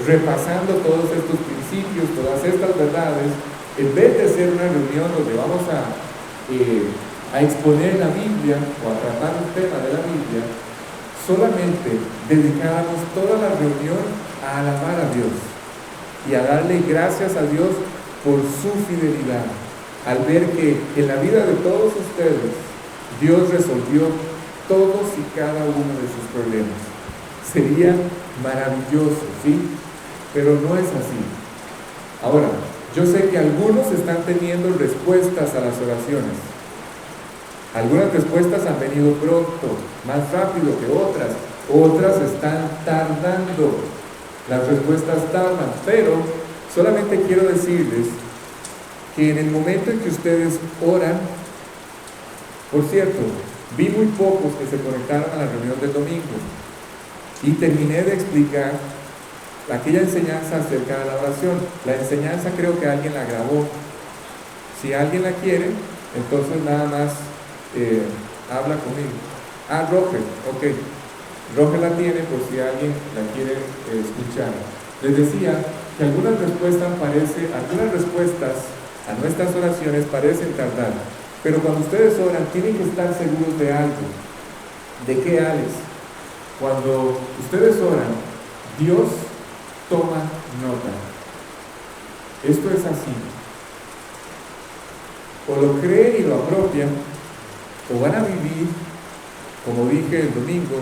repasando todos estos principios, todas estas verdades, en vez de ser una reunión donde vamos a exponer la Biblia o a tratar un tema de la Biblia, solamente dedicáramos toda la reunión a alabar a Dios y a darle gracias a Dios por su fidelidad, al ver que en la vida de todos ustedes Dios resolvió todos y cada uno de sus problemas. Sería maravilloso, ¿sí? Pero no es así. Ahora, yo sé que algunos están teniendo respuestas a las oraciones. Algunas respuestas han venido pronto, más rápido que otras. Otras están tardando. Las respuestas tardan, pero solamente quiero decirles que en el momento en que ustedes oran, por cierto, vi muy pocos que se conectaron a la reunión del domingo y terminé de explicar aquella enseñanza acerca de la oración. La enseñanza creo que alguien la grabó. Si alguien la quiere, entonces nada más habla conmigo. Roger, ok. Roger la tiene por si alguien la quiere escuchar. Les decía que algunas respuestas a nuestras oraciones parecen tardar, pero cuando ustedes oran tienen que estar seguros de algo. ¿De qué, Alex? Cuando ustedes oran, Dios toma nota. Esto es así. O lo creen y lo apropian, o van a vivir, como dije el domingo,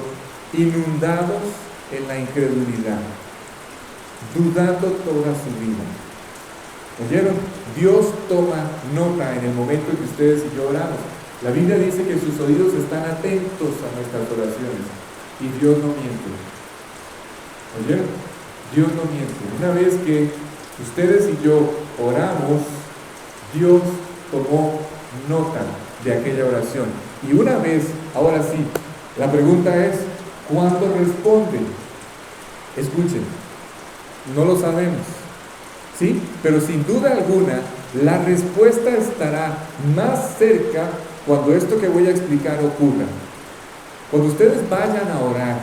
inundados en la incredulidad, dudando toda su vida. ¿Oyeron? Dios toma nota en el momento en que ustedes y yo oramos. La Biblia dice que sus oídos están atentos a nuestras oraciones y Dios no miente. ¿Oyeron? Dios no miente. Una vez que ustedes y yo oramos, Dios tomó nota de aquella oración. Y una vez, ahora sí, la pregunta es, ¿cuándo responde? Escuchen, no lo sabemos, ¿sí? Pero sin duda alguna, la respuesta estará más cerca cuando esto que voy a explicar ocurra. Cuando ustedes vayan a orar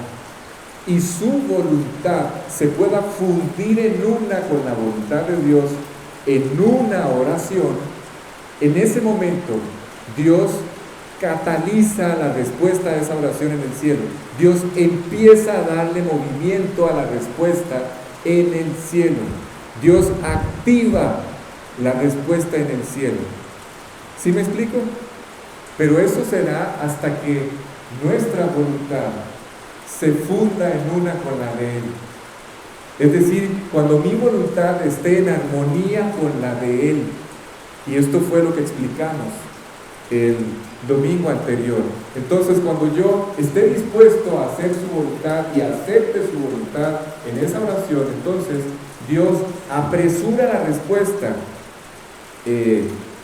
y su voluntad se pueda fundir en una con la voluntad de Dios, en una oración, en ese momento Dios cataliza la respuesta a esa oración en el cielo. Dios empieza a darle movimiento a la respuesta en el cielo. Dios activa la respuesta en el cielo. ¿Sí me explico? Pero eso será hasta que nuestra voluntad se funda en una con la de Él. Es decir, cuando mi voluntad esté en armonía con la de Él. Y esto fue lo que explicamos el domingo anterior. Entonces, cuando yo esté dispuesto a hacer su voluntad y acepte su voluntad en esa oración, entonces Dios apresura la respuesta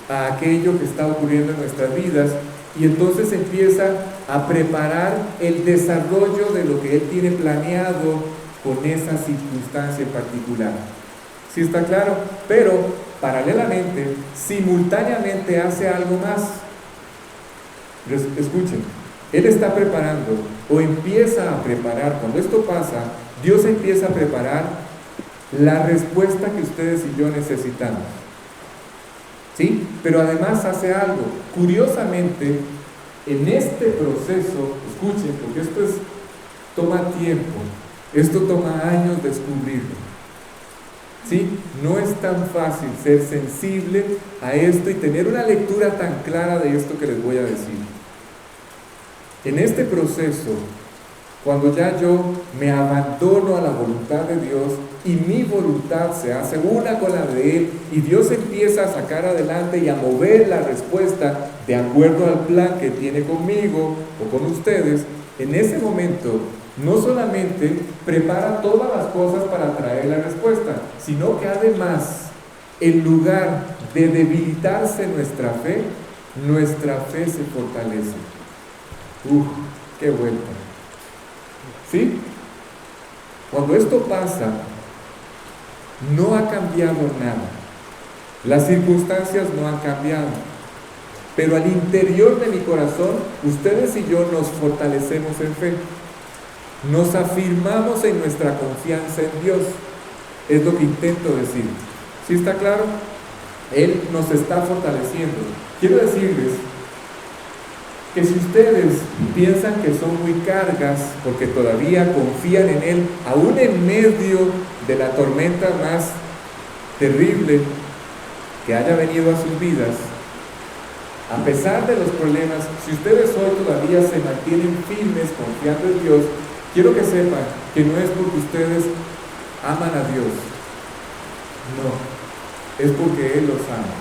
a aquello que está ocurriendo en nuestras vidas y entonces empieza a preparar el desarrollo de lo que Él tiene planeado con esa circunstancia en particular. ¿Sí está claro? Pero paralelamente, simultáneamente hace algo más. Escuchen, Él está preparando o empieza a preparar, cuando esto pasa, Dios empieza a preparar la respuesta que ustedes y yo necesitamos. ¿Sí? Pero además hace algo. Curiosamente, en este proceso, escuchen, porque toma tiempo, esto toma años descubrirlo. ¿Sí? No es tan fácil ser sensible a esto y tener una lectura tan clara de esto que les voy a decir. En este proceso, cuando ya yo me abandono a la voluntad de Dios y mi voluntad se hace una con la de Él y Dios empieza a sacar adelante y a mover la respuesta de acuerdo al plan que tiene conmigo o con ustedes, en ese momento no solamente prepara todas las cosas para traer la respuesta, sino que además, en lugar de debilitarse nuestra fe se fortalece. ¡Qué vuelta! ¿Sí? Cuando esto pasa, no ha cambiado nada. Las circunstancias no han cambiado. Pero al interior de mi corazón, ustedes y yo nos fortalecemos en fe. Nos afirmamos en nuestra confianza en Dios. Es lo que intento decir. ¿Sí está claro? Él nos está fortaleciendo. Quiero decirles que si ustedes piensan que son muy cargas porque todavía confían en Él, aún en medio de la tormenta más terrible que haya venido a sus vidas, a pesar de los problemas, si ustedes hoy todavía se mantienen firmes confiando en Dios, quiero que sepan que no es porque ustedes aman a Dios, no, es porque Él los ama.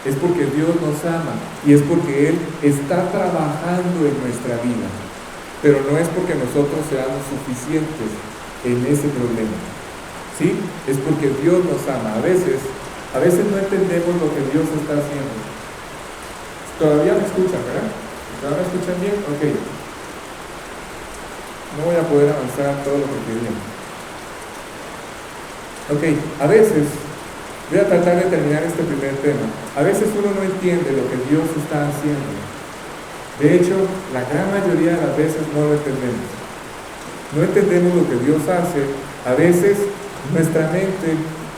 Es porque Dios nos ama y es porque Él está trabajando en nuestra vida. Pero no es porque nosotros seamos suficientes en ese problema. ¿Sí? Es porque Dios nos ama. A veces no entendemos lo que Dios está haciendo. Todavía me escuchan, ¿verdad? ¿Todavía me escuchan bien? Ok. No voy a poder avanzar todo lo que quería. Ok, a veces, voy a tratar de terminar este primer tema. A veces uno no entiende lo que Dios está haciendo. De hecho, la gran mayoría de las veces no lo entendemos. No entendemos lo que Dios hace. A veces nuestra mente,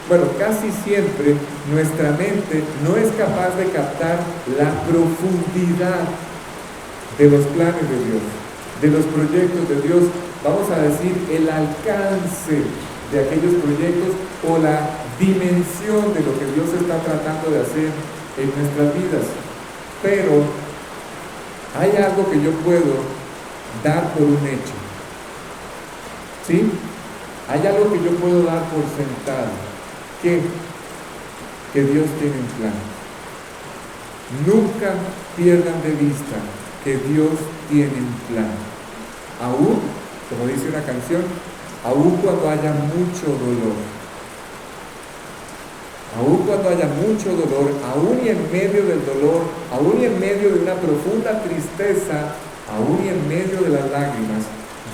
bueno, casi siempre nuestra mente no es capaz de captar la profundidad de los planes de Dios, de los proyectos de Dios, vamos a decir, el alcance de aquellos proyectos o la dimensión de lo que Dios está tratando de hacer en nuestras vidas. Pero hay algo que yo puedo dar por un hecho. ¿Sí? Hay algo que yo puedo dar por sentado. ¿Qué? Que Dios tiene un plan. Nunca pierdan de vista que Dios tiene un plan. Aún, como dice una canción, aún cuando haya mucho dolor, aún cuando haya mucho dolor, aún y en medio del dolor, aún y en medio de una profunda tristeza, aún y en medio de las lágrimas,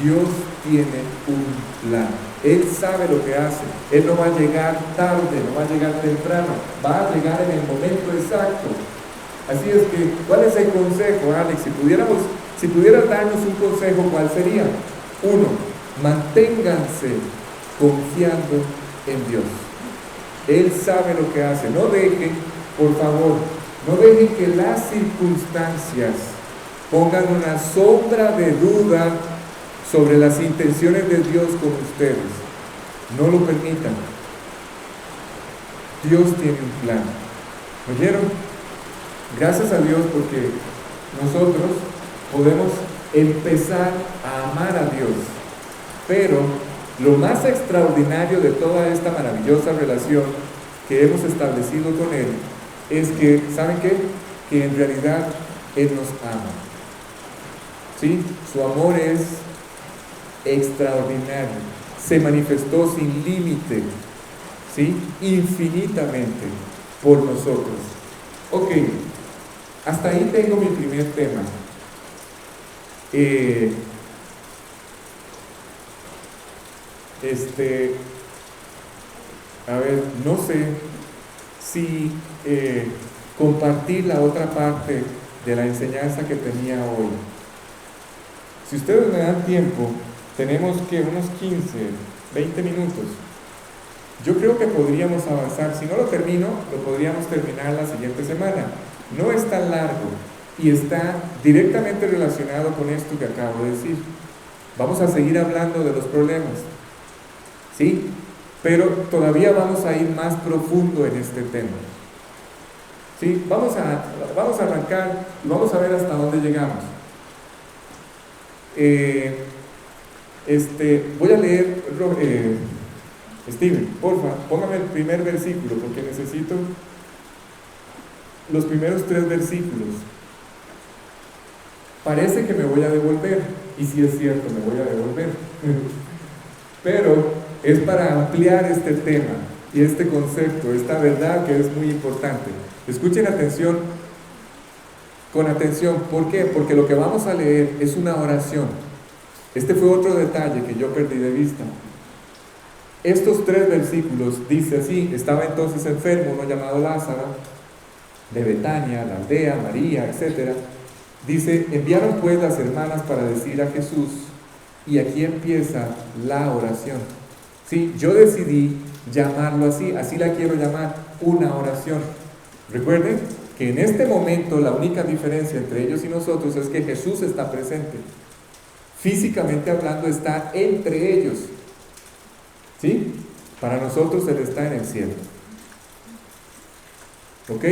Dios tiene un plan. Él sabe lo que hace. Él no va a llegar tarde, no va a llegar temprano, va a llegar en el momento exacto. Así es que, ¿cuál es el consejo, Alex? Si pudieras darnos un consejo, ¿cuál sería? 1. Manténganse confiando en Dios. Él sabe lo que hace. No dejen, por favor, no dejen que las circunstancias pongan una sombra de duda sobre las intenciones de Dios con ustedes. No lo permitan. Dios tiene un plan. ¿Oyeron? Gracias a Dios porque nosotros podemos empezar a amar a Dios. Pero lo más extraordinario de toda esta maravillosa relación que hemos establecido con Él es que, ¿saben qué? Que en realidad Él nos ama. ¿Sí? Su amor es extraordinario. Se manifestó sin límite, ¿sí? Infinitamente por nosotros. Ok, hasta ahí tengo mi primer tema. A ver, no sé si compartir la otra parte de la enseñanza que tenía hoy. Si ustedes me dan tiempo, tenemos que unos 15, 20 minutos. Yo creo que podríamos avanzar. Si no lo termino, lo podríamos terminar la siguiente semana. No es tan largo y está directamente relacionado con esto que acabo de decir. Vamos a seguir hablando de los problemas, ¿sí? Pero todavía vamos a ir más profundo en este tema, ¿sí? Vamos a arrancar y vamos a ver hasta dónde llegamos. Voy a leer, Steven, porfa, póngame el primer versículo porque necesito los primeros 3 versículos. Parece que me voy a devolver, y si es cierto, me voy a devolver. Pero es para ampliar este tema y este concepto, esta verdad que es muy importante. Escuchen con atención. ¿Por qué? Porque lo que vamos a leer es una oración. Este fue otro detalle que yo perdí de vista. Estos 3 versículos dice así: estaba entonces enfermo uno llamado Lázaro, de Betania, la aldea, María, etc. Dice, enviaron pues las hermanas para decir a Jesús, y aquí empieza la oración. Sí, yo decidí llamarlo así la quiero llamar, una oración. Recuerden que en este momento la única diferencia entre ellos y nosotros es que Jesús está presente. Físicamente hablando, está entre ellos. ¿Sí? Para nosotros Él está en el cielo. ¿Ok?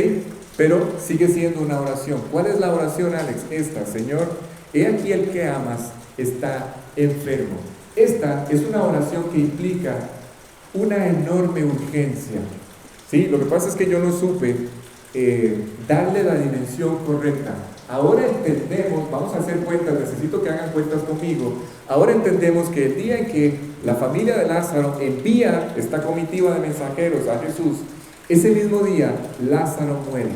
Pero sigue siendo una oración. ¿Cuál es la oración, Alex? Esta: Señor, he aquí el que amas, está enfermo. Esta es una oración que implica una enorme urgencia. ¿Sí? Lo que pasa es que yo no supe darle la dimensión correcta. Ahora entendemos, vamos a hacer cuentas, necesito que hagan cuentas conmigo. Ahora entendemos que el día en que la familia de Lázaro envía esta comitiva de mensajeros a Jesús, ese mismo día Lázaro muere.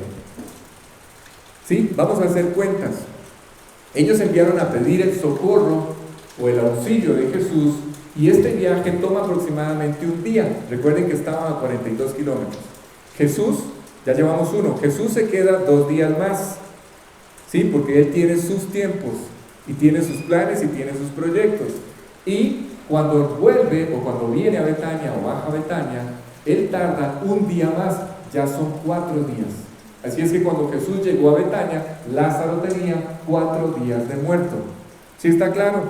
¿Sí? Vamos a hacer cuentas. Ellos enviaron a pedir el socorro o el auxilio de Jesús y este viaje toma aproximadamente un día. Recuerden que estaban a 42 kilómetros. Jesús, ya llevamos uno, Jesús se queda 2 días más. ¿Sí? Porque Él tiene sus tiempos y tiene sus planes y tiene sus proyectos. Y cuando vuelve o cuando viene a Betania o baja a Betania, Él tarda un día más, ya son 4 días. Así es que cuando Jesús llegó a Betania, Lázaro tenía 4 días de muerto. ¿Sí está claro?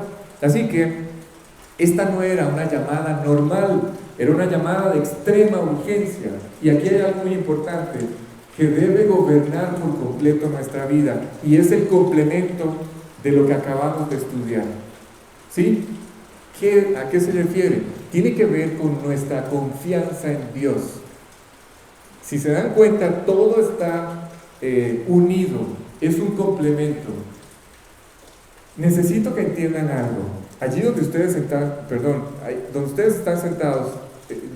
Así que esta no era una llamada normal, era una llamada de extrema urgencia. Y aquí hay algo muy importante que debe gobernar por completo nuestra vida, y es el complemento de lo que acabamos de estudiar. ¿Sí? ¿A qué se refiere? Tiene que ver con nuestra confianza en Dios. Si se dan cuenta, todo está unido, es un complemento. Necesito que entiendan algo. Allí donde ustedes están sentados,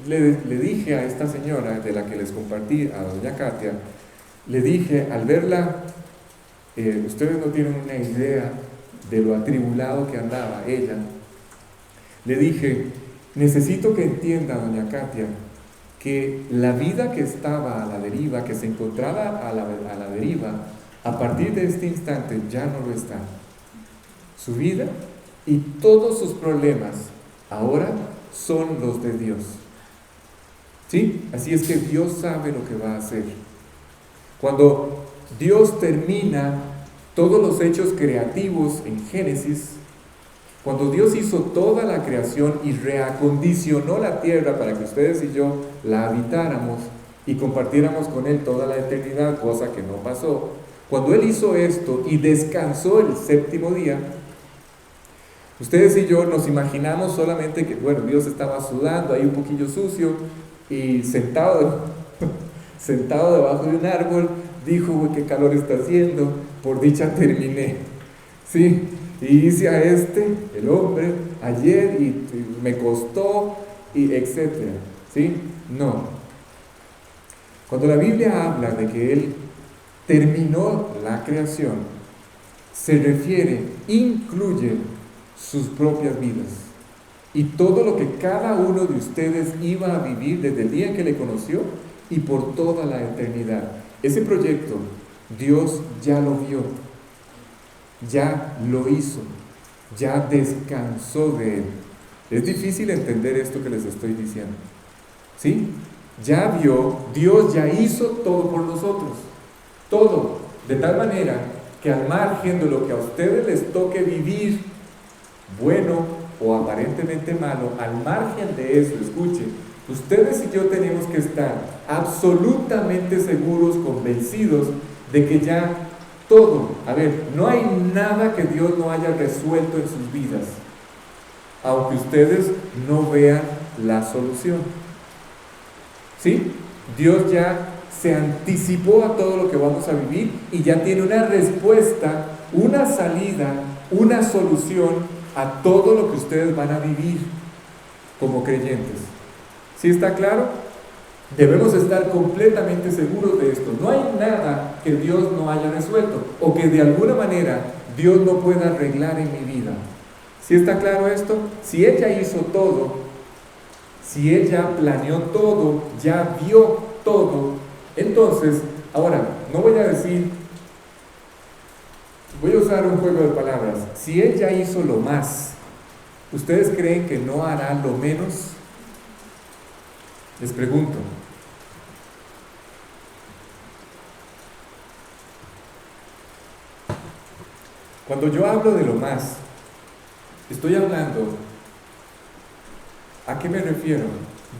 le dije a esta señora de la que les compartí, a doña Katia, le dije, al verla, ustedes no tienen una idea de lo atribulado que andaba ella. Le dije, necesito que entienda, doña Katia, que la vida que estaba a la deriva, que se encontraba a la deriva, a partir de este instante ya no lo está. Su vida y todos sus problemas ahora son los de Dios. ¿Sí? Así es que Dios sabe lo que va a hacer. Cuando Dios termina todos los hechos creativos en Génesis, cuando Dios hizo toda la creación y reacondicionó la tierra para que ustedes y yo la habitáramos y compartiéramos con Él toda la eternidad, cosa que no pasó, cuando Él hizo esto y descansó el 7º día, ustedes y yo nos imaginamos solamente que, bueno, Dios estaba sudando ahí un poquillo sucio y sentado debajo de un árbol, dijo, uy, qué calor está haciendo, por dicha terminé. ¿Sí? Y hice a el hombre, ayer y me costó, y etcétera. ¿Sí? No. Cuando la Biblia habla de que Él terminó la creación, se refiere, incluye sus propias vidas y todo lo que cada uno de ustedes iba a vivir desde el día en que le conoció y por toda la eternidad. Ese proyecto Dios ya lo vio, ya lo hizo, ya descansó de Él. Es difícil entender esto que les estoy diciendo, ¿sí? Ya vio, Dios ya hizo todo por nosotros, todo, de tal manera que al margen de lo que a ustedes les toque vivir, bueno o aparentemente malo, al margen de eso, escuchen, ustedes y yo tenemos que estar absolutamente seguros, convencidos de que ya todo, no hay nada que Dios no haya resuelto en sus vidas, aunque ustedes no vean la solución. ¿Sí? Dios ya se anticipó a todo lo que vamos a vivir y ya tiene una respuesta, una salida, una solución a todo lo que ustedes van a vivir como creyentes. ¿Sí está claro? Debemos estar completamente seguros de esto. No hay nada que Dios no haya resuelto o que de alguna manera Dios no pueda arreglar en mi vida. ¿Sí está claro esto? Si Él ya hizo todo, si Él ya planeó todo, ya vio todo, entonces, ahora, no voy a decir, voy a usar un juego de palabras. Si Él ya hizo lo más, ¿ustedes creen que no hará lo menos? Les pregunto. Cuando yo hablo de lo más, estoy hablando, ¿a qué me refiero?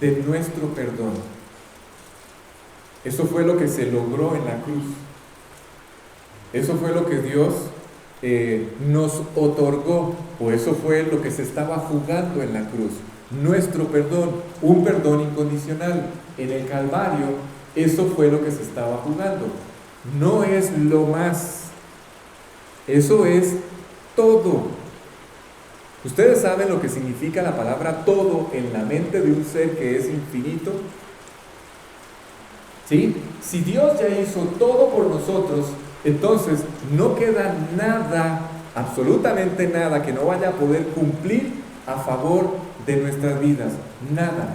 De nuestro perdón. Eso fue lo que se logró en la cruz. Eso fue lo que Dios nos otorgó, o eso fue lo que se estaba jugando en la cruz, nuestro perdón, un perdón incondicional. En el Calvario, eso fue lo que se estaba jugando. No es lo más, eso es todo. ¿Ustedes saben lo que significa la palabra todo en la mente de un ser que es infinito? ¿Sí? Si Dios ya hizo todo por nosotros, entonces no queda nada, absolutamente nada, que no vaya a poder cumplir a favor de nuestras vidas. Nada.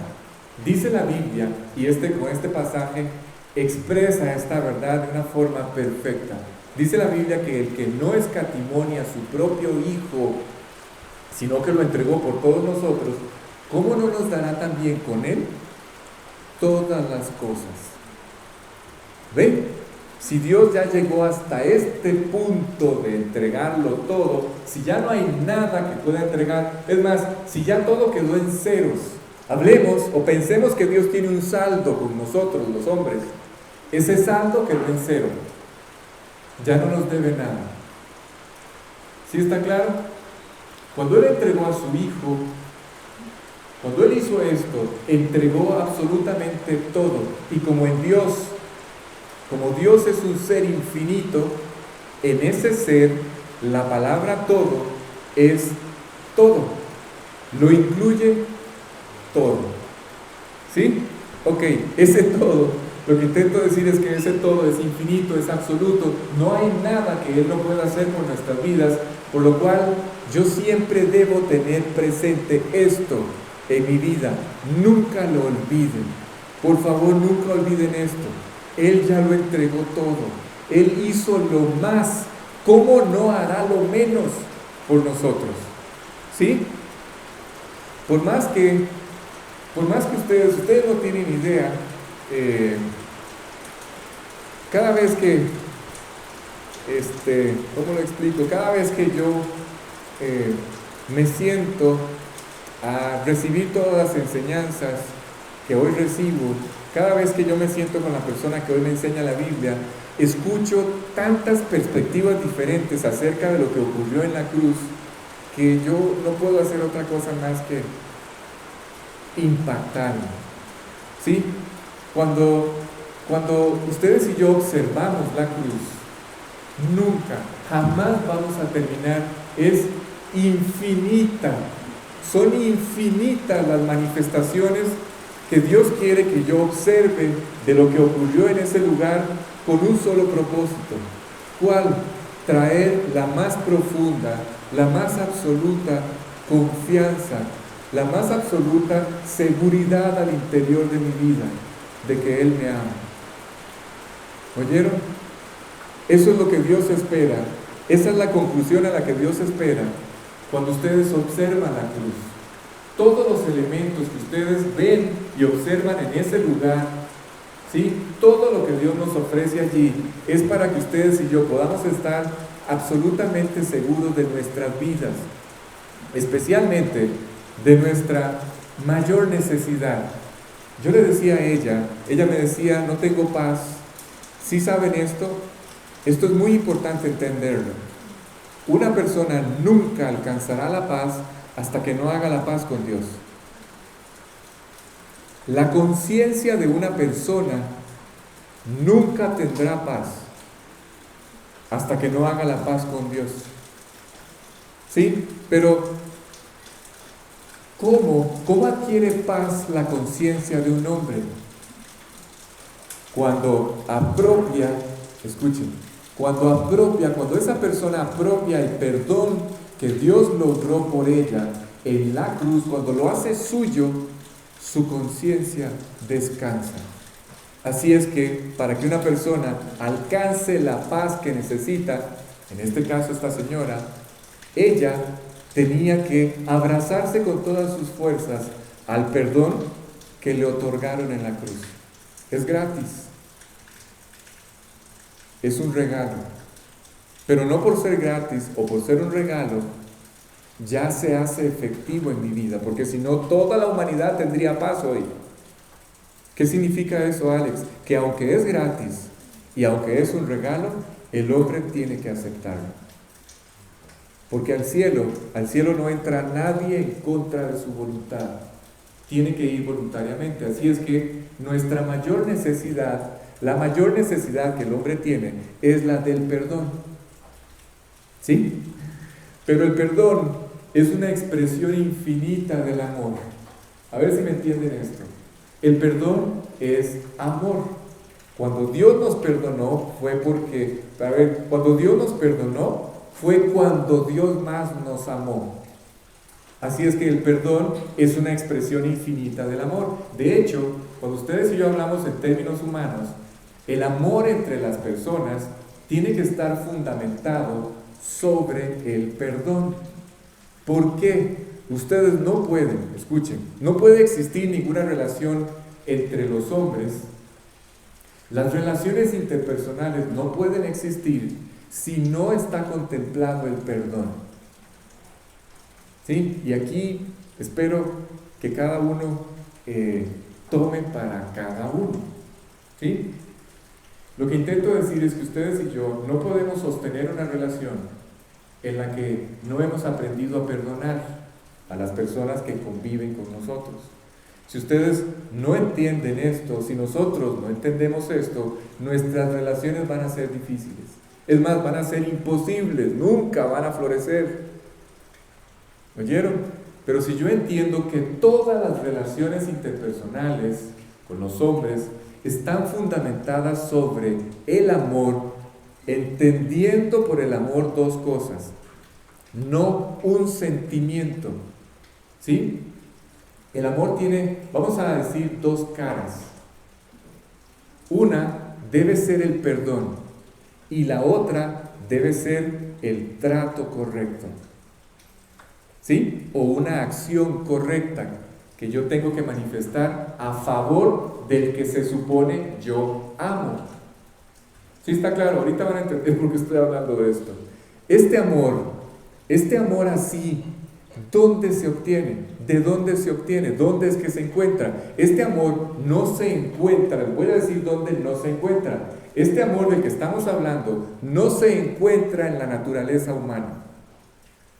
Dice la Biblia, y con este pasaje expresa esta verdad de una forma perfecta. Dice la Biblia que el que no escatimó a su propio Hijo, sino que lo entregó por todos nosotros, ¿cómo no nos dará también con Él todas las cosas? ¿Ven? Si Dios ya llegó hasta este punto de entregarlo todo, si ya no hay nada que pueda entregar, es más, si ya todo quedó en ceros, hablemos o pensemos que Dios tiene un saldo con nosotros, los hombres, ese saldo quedó en cero, ya no nos debe nada. ¿Sí está claro? Cuando Él entregó a su Hijo, cuando Él hizo esto, entregó absolutamente todo, y como Dios es un ser infinito, en ese ser la palabra todo es todo, lo incluye todo. ¿Sí? Ok, ese todo, lo que intento decir es que ese todo es infinito, es absoluto, no hay nada que Él no pueda hacer con nuestras vidas, por lo cual yo siempre debo tener presente esto en mi vida. Nunca lo olviden, por favor, nunca olviden esto. Él ya lo entregó todo, Él hizo lo más, ¿cómo no hará lo menos por nosotros? ¿Sí? Por más que ustedes no tienen idea, cada vez que, ¿cómo lo explico? Cada vez que yo me siento a recibir todas las enseñanzas que hoy recibo, cada vez que yo me siento con la persona que hoy me enseña la Biblia, escucho tantas perspectivas diferentes acerca de lo que ocurrió en la cruz, que yo no puedo hacer otra cosa más que impactarme. ¿Sí? Cuando ustedes y yo observamos la cruz, nunca, jamás vamos a terminar. Es infinita, son infinitas las manifestaciones que Dios quiere que yo observe de lo que ocurrió en ese lugar con un solo propósito. ¿Cuál? Traer la más profunda, la más absoluta confianza, la más absoluta seguridad al interior de mi vida, de que Él me ama. ¿Oyeron? Eso es lo que Dios espera. Esa es la conclusión a la que Dios espera cuando ustedes observan la cruz. Todos los elementos que ustedes ven y observan en ese lugar, ¿sí? Todo lo que Dios nos ofrece allí es para que ustedes y yo podamos estar absolutamente seguros de nuestras vidas, especialmente de nuestra mayor necesidad. Yo le decía a ella me decía, no tengo paz. ¿Sí saben esto? Esto es muy importante entenderlo. Una persona nunca alcanzará la paz hasta que no haga la paz con Dios. La conciencia de una persona nunca tendrá paz hasta que no haga la paz con Dios. ¿Sí? Pero ¿cómo adquiere paz la conciencia de un hombre? Cuando apropia, escuchen, cuando esa persona apropia el perdón que Dios logró por ella en la cruz, cuando lo hace suyo, su conciencia descansa. Así es que para que una persona alcance la paz que necesita, en este caso esta señora, ella tenía que abrazarse con todas sus fuerzas al perdón que le otorgaron en la cruz. Es gratis. Es un regalo. Pero no por ser gratis o por ser un regalo, ya se hace efectivo en mi vida, porque si no, toda la humanidad tendría paz hoy. ¿Qué significa eso, Alex? Que aunque es gratis y aunque es un regalo, el hombre tiene que aceptarlo. Porque al cielo no entra nadie en contra de su voluntad. Tiene que ir voluntariamente. Así es que nuestra mayor necesidad, la mayor necesidad que el hombre tiene, es la del perdón. ¿Sí? Pero el perdón es una expresión infinita del amor. A ver si me entienden esto. El perdón es amor. Cuando Dios nos perdonó cuando Dios nos perdonó fue cuando Dios más nos amó. Así es que el perdón es una expresión infinita del amor. De hecho, cuando ustedes y yo hablamos en términos humanos, el amor entre las personas tiene que estar fundamentado sobre el perdón. ¿Por qué? Ustedes no pueden, escuchen, no puede existir ninguna relación entre los hombres. Las relaciones interpersonales no pueden existir si no está contemplado el perdón. ¿Sí? Y aquí espero que cada uno tome para cada uno. ¿Sí? Lo que intento decir es que ustedes y yo no podemos sostener una relación en la que no hemos aprendido a perdonar a las personas que conviven con nosotros. Si ustedes no entienden esto, si nosotros no entendemos esto, nuestras relaciones van a ser difíciles. Es más, van a ser imposibles, nunca van a florecer. ¿Oyeron? Pero si yo entiendo que todas las relaciones interpersonales con los hombres están fundamentadas sobre el amor, entendiendo por el amor dos cosas, no un sentimiento. ¿Sí? El amor tiene, vamos a decir, dos caras. Una debe ser el perdón y la otra debe ser el trato correcto. ¿Sí? O una acción correcta que yo tengo que manifestar a favor del que se supone yo amo. ¿Sí está claro? Ahorita van a entender por qué estoy hablando de esto. Este amor así, ¿dónde se obtiene? ¿De dónde se obtiene? ¿Dónde es que se encuentra? Este amor no se encuentra, les voy a decir dónde no se encuentra. Este amor del que estamos hablando no se encuentra en la naturaleza humana.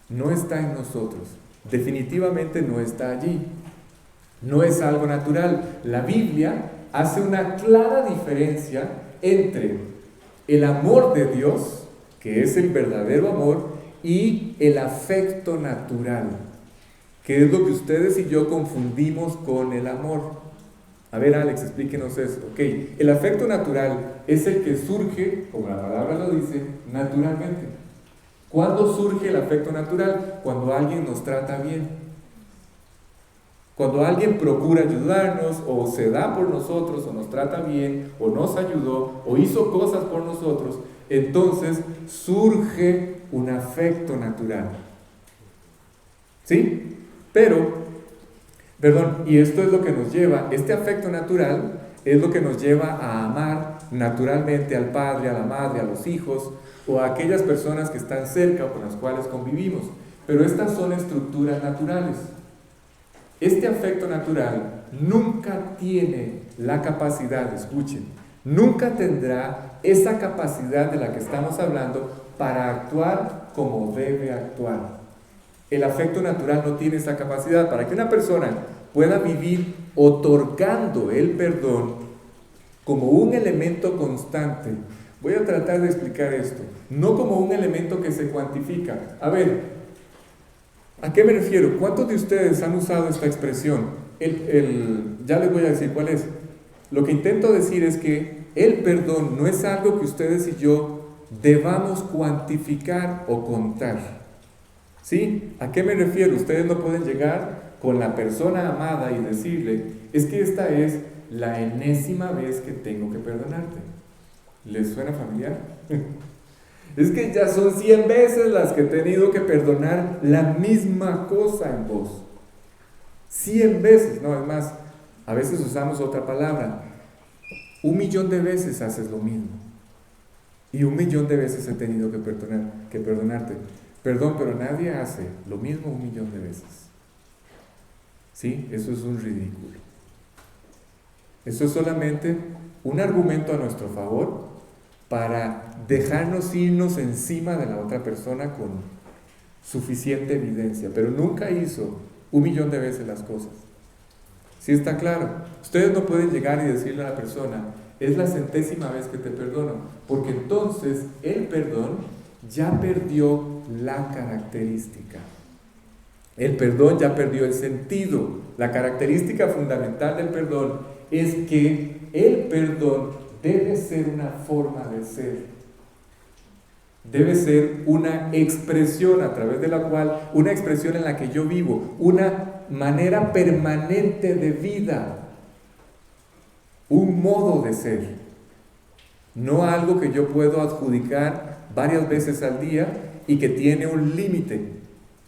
No está en nosotros. Definitivamente no está allí. No es algo natural. La Biblia hace una clara diferencia entre el amor de Dios, que es el verdadero amor, y el afecto natural, que es lo que ustedes y yo confundimos con el amor. A ver, Alex, explíquenos eso. Ok, el afecto natural es el que surge, como la palabra lo dice, naturalmente. ¿Cuándo surge el afecto natural? Cuando alguien nos trata bien. Cuando alguien procura ayudarnos, o se da por nosotros, o nos trata bien, o nos ayudó, o hizo cosas por nosotros, entonces surge un afecto natural. ¿Sí? Y esto es lo que nos lleva, este afecto natural es lo que nos lleva a amar naturalmente al padre, a la madre, a los hijos, o a aquellas personas que están cerca o con las cuales convivimos. Pero estas son estructuras naturales. Este afecto natural nunca tiene la capacidad, escuchen, nunca tendrá esa capacidad de la que estamos hablando para actuar como debe actuar. El afecto natural no tiene esa capacidad. Para que una persona pueda vivir otorgando el perdón como un elemento constante, voy a tratar de explicar esto, no como un elemento que se cuantifica. A ver, ¿a qué me refiero? ¿Cuántos de ustedes han usado esta expresión? Ya les voy a decir cuál es. Lo que intento decir es que el perdón no es algo que ustedes y yo debamos cuantificar o contar. ¿Sí? ¿A qué me refiero? Ustedes no pueden llegar con la persona amada y decirle, es que esta es la enésima vez que tengo que perdonarte. ¿Les suena familiar? Es que ya son 100 veces las que he tenido que perdonar la misma cosa en vos. 100 veces, no, es más, a veces usamos otra palabra. 1.000.000 de veces haces lo mismo. Y 1.000.000 de veces he tenido que perdonarte. Perdón, pero nadie hace lo mismo 1.000.000 de veces. ¿Sí? Eso es un ridículo. Eso es solamente un argumento a nuestro favor para dejarnos irnos encima de la otra persona suficiente evidencia, pero nunca hizo 1,000,000 de veces las cosas. ¿Sí está claro? Ustedes no pueden llegar y decirle a la persona, es la 100ª vez que te perdono, porque entonces el perdón ya perdió la característica. El perdón ya perdió el sentido. La característica fundamental del perdón es que el perdón debe ser una forma de ser. Debe ser una expresión a través de la cual, una expresión en la que yo vivo, una manera permanente de vida, un modo de ser, no algo que yo puedo adjudicar varias veces al día y que tiene un límite.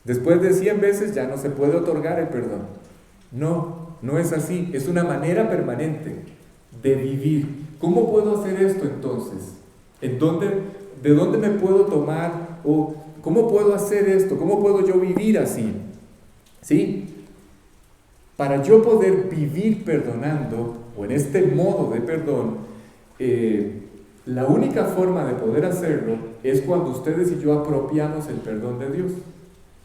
Después de 100 veces ya no se puede otorgar el perdón. No, no es así, es una manera permanente de vivir. ¿Cómo puedo hacer esto entonces? ¿De dónde me puedo tomar? ¿O cómo puedo hacer esto? ¿Cómo puedo yo vivir así? ¿Sí? Para yo poder vivir perdonando, o en este modo de perdón, la única forma de poder hacerlo es cuando ustedes y yo apropiamos el perdón de Dios.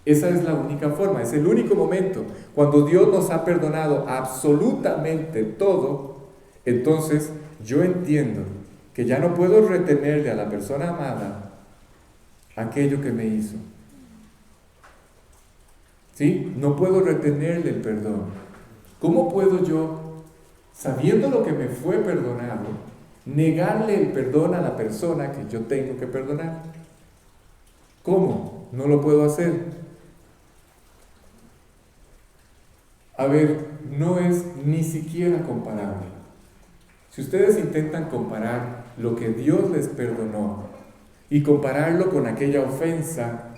Esa es la única forma, es el único momento. Cuando Dios nos ha perdonado absolutamente todo, entonces yo entiendo que ya no puedo retenerle a la persona amada aquello que me hizo. ¿Sí? No puedo retenerle el perdón. ¿Cómo puedo yo, sabiendo lo que me fue perdonado, negarle el perdón a la persona que yo tengo que perdonar? ¿Cómo? No lo puedo hacer. A ver, no es ni siquiera comparable. Si ustedes intentan comparar lo que Dios les perdonó y compararlo con aquella ofensa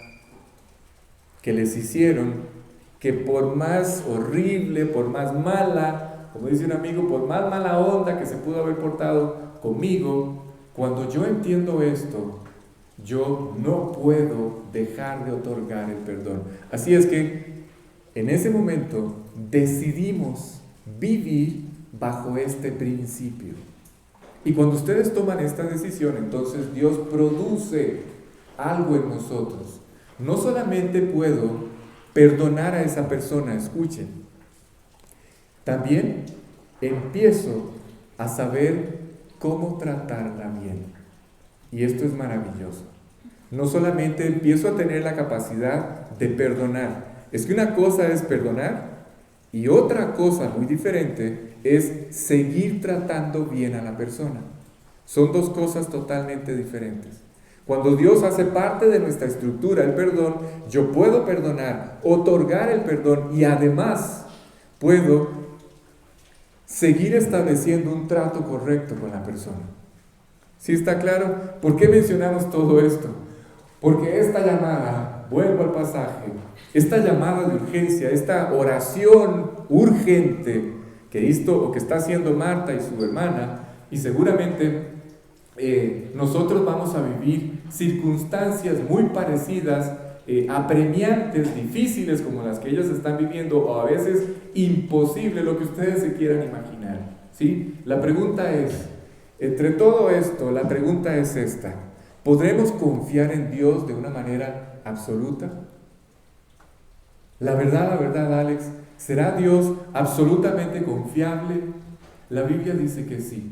que les hicieron, que por más horrible, por más mala, como dice un amigo, por más mala onda que se pudo haber portado conmigo, cuando yo entiendo esto, yo no puedo dejar de otorgar el perdón. Así es que en ese momento decidimos vivir bajo este principio. Y cuando ustedes toman esta decisión, entonces Dios produce algo en nosotros. No solamente puedo perdonar a esa persona, escuchen, también empiezo a saber cómo tratarla bien. Y esto es maravilloso. No solamente empiezo a tener la capacidad de perdonar. Es que una cosa es perdonar y otra cosa muy diferente es seguir tratando bien a la persona. Son dos cosas totalmente diferentes. Cuando Dios hace parte de nuestra estructura, el perdón, yo puedo perdonar, otorgar el perdón y además puedo seguir estableciendo un trato correcto con la persona. ¿Sí está claro? ¿Por qué mencionamos todo esto? Porque esta llamada, vuelvo al pasaje, esta llamada de urgencia, esta oración urgente que está haciendo Marta y su hermana, y seguramente nosotros vamos a vivir circunstancias muy parecidas, apremiantes, difíciles como las que ellos están viviendo, o a veces imposible, lo que ustedes se quieran imaginar, ¿sí? La pregunta es, entre todo esto, la pregunta es esta: ¿podremos confiar en Dios de una manera absoluta? La verdad, Alex, ¿será Dios absolutamente confiable? La Biblia dice que sí.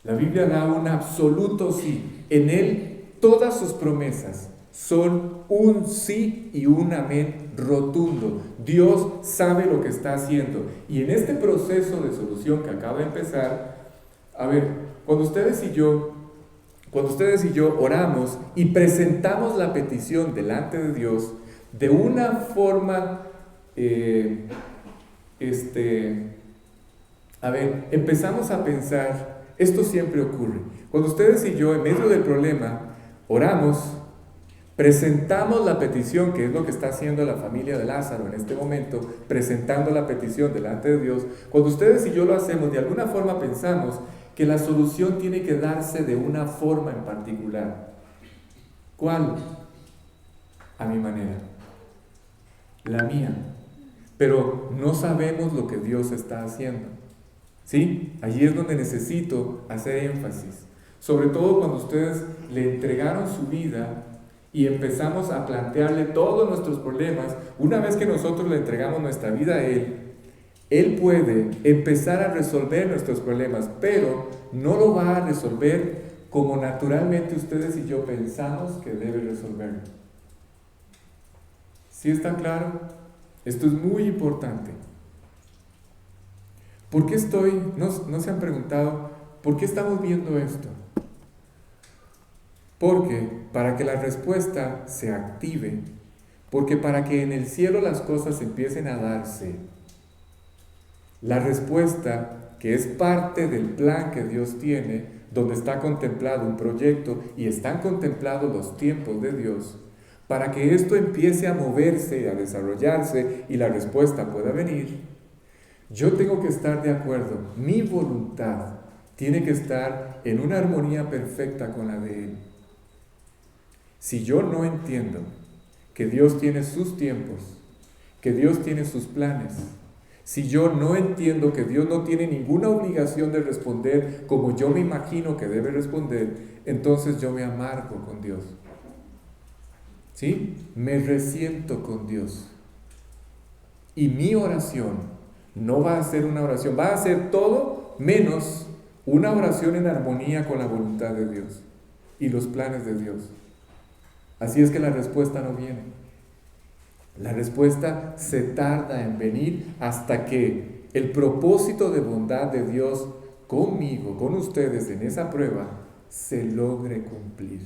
La Biblia da un absoluto sí. En Él todas sus promesas son un sí y un amén rotundo. Dios sabe lo que está haciendo. Y en este proceso de solución que acaba de empezar, a ver, cuando ustedes y yo oramos y presentamos la petición delante de Dios de una forma, empezamos a pensar, esto siempre ocurre. Cuando ustedes y yo, en medio del problema, oramos, presentamos la petición, que es lo que está haciendo la familia de Lázaro en este momento, presentando la petición delante de Dios. Cuando ustedes y yo lo hacemos, de alguna forma pensamos que la solución tiene que darse de una forma en particular. ¿Cuál? A mi manera, la mía. Pero no sabemos lo que Dios está haciendo. ¿Sí? Allí es donde necesito hacer énfasis. Sobre todo cuando ustedes le entregaron su vida y empezamos a plantearle todos nuestros problemas, una vez que nosotros le entregamos nuestra vida a Él puede empezar a resolver nuestros problemas, pero no lo va a resolver como naturalmente ustedes y yo pensamos que debe resolverlo. ¿Sí está claro? Esto es muy importante. ¿Por qué no se han preguntado, por qué estamos viendo esto? Porque para que la respuesta se active, porque para que en el cielo las cosas empiecen a darse, la respuesta que es parte del plan que Dios tiene, donde está contemplado un proyecto y están contemplados los tiempos de Dios, para que esto empiece a moverse, a desarrollarse y la respuesta pueda venir, yo tengo que estar de acuerdo. Mi voluntad tiene que estar en una armonía perfecta con la de Él. Si yo no entiendo que Dios tiene sus tiempos, que Dios tiene sus planes, si yo no entiendo que Dios no tiene ninguna obligación de responder como yo me imagino que debe responder, entonces yo me amargo con Dios. ¿Sí? Me resiento con Dios. Y mi oración no va a ser una oración, va a ser todo menos una oración en armonía con la voluntad de Dios y los planes de Dios. Así es que la respuesta no viene. La respuesta se tarda en venir hasta que el propósito de bondad de Dios conmigo, con ustedes en esa prueba, se logre cumplir.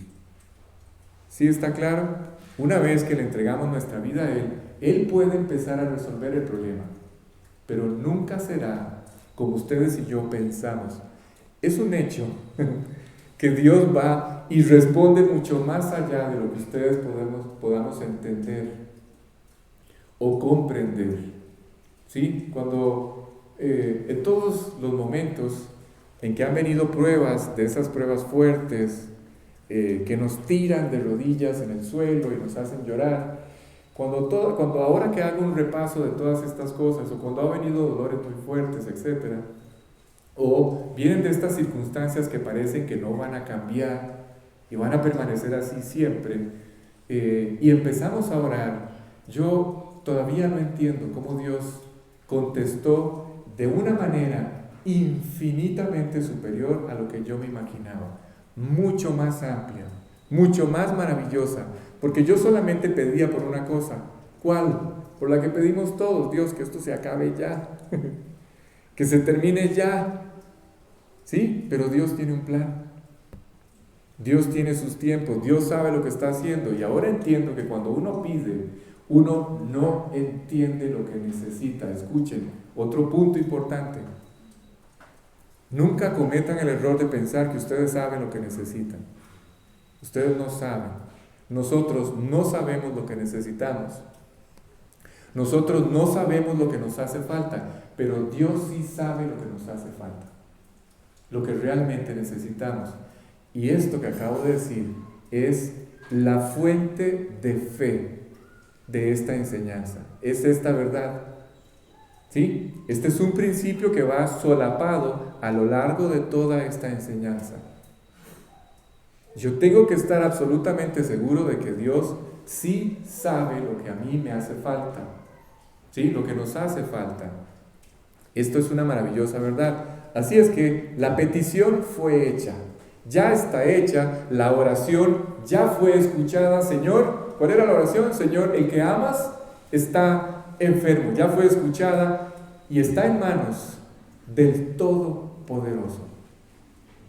¿Sí está claro? Una vez que le entregamos nuestra vida a Él puede empezar a resolver el problema, pero nunca será como ustedes y yo pensamos. Es un hecho que Dios va y responde mucho más allá de lo que ustedes podamos entender o comprender. ¿Sí? Cuando en todos los momentos en que han venido pruebas, de esas pruebas fuertes, que nos tiran de rodillas en el suelo y nos hacen llorar, cuando ahora que hago un repaso de todas estas cosas, o cuando ha venido dolores muy fuertes, etc., o vienen de estas circunstancias que parecen que no van a cambiar y van a permanecer así siempre, y empezamos a orar, yo todavía no entiendo cómo Dios contestó de una manera infinitamente superior a lo que yo me imaginaba, mucho más amplia, mucho más maravillosa, porque yo solamente pedía por una cosa. ¿Cuál? Por la que pedimos todos: Dios, que esto se acabe ya, que se termine ya. ¿Sí? Pero Dios tiene un plan, Dios tiene sus tiempos, Dios sabe lo que está haciendo, y ahora entiendo que cuando uno pide, uno no entiende lo que necesita. Escuchen, otro punto importante: nunca cometan el error de pensar que ustedes saben lo que necesitan. Ustedes no saben. Nosotros no sabemos lo que necesitamos. Nosotros no sabemos lo que nos hace falta, pero Dios sí sabe lo que nos hace falta, lo que realmente necesitamos. Y esto que acabo de decir es la fuente de fe de esta enseñanza. Es esta verdad. ¿Sí? Este es un principio que va solapado a lo largo de toda esta enseñanza. Yo tengo que estar absolutamente seguro de que Dios sí sabe lo que a mí me hace falta, ¿sí? Lo que nos hace falta. Esto es una maravillosa verdad. Así es que la petición fue hecha, ya está hecha, la oración ya fue escuchada. Señor, ¿cuál era la oración? Señor, el que amas está enfermo, ya fue escuchada y está en manos del Todopoderoso.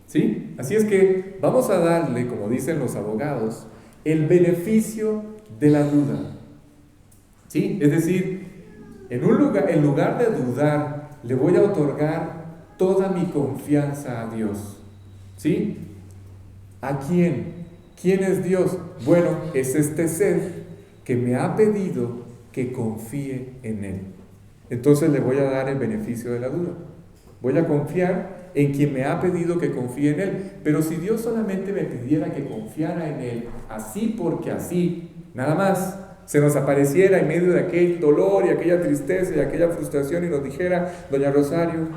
¿Sí? Así es que vamos a darle, como dicen los abogados, el beneficio de la duda. ¿Sí? Es decir, en lugar de dudar, le voy a otorgar toda mi confianza a Dios. ¿Sí? ¿A quién? ¿Quién es Dios? Bueno, es este ser que me ha pedido que confíe en Él. Entonces le voy a dar el beneficio de la duda. Voy a confiar en quien me ha pedido que confíe en Él. Pero si Dios solamente me pidiera que confiara en Él, así porque así, nada más, se nos apareciera en medio de aquel dolor y aquella tristeza y aquella frustración y nos dijera: doña Rosario,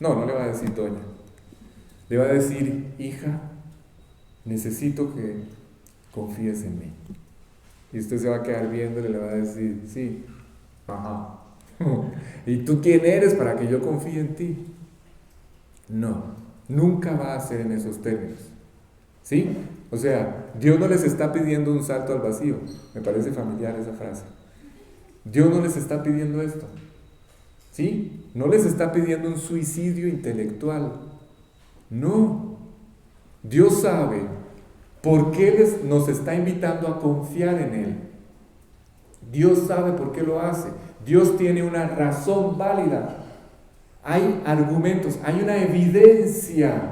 no le va a decir doña, le va a decir: hija, necesito que confíes en mí. Y usted se va a quedar viéndole y le va a decir, sí, ajá. ¿Y tú quién eres para que yo confíe en ti? No, nunca va a ser en esos términos. ¿Sí? O sea, Dios no les está pidiendo un salto al vacío. Me parece familiar esa frase. Dios no les está pidiendo esto. ¿Sí? No les está pidiendo un suicidio intelectual. No. Dios sabe por qué nos está invitando a confiar en Él. Dios sabe por qué lo hace. Dios tiene una razón válida. Hay argumentos, hay una evidencia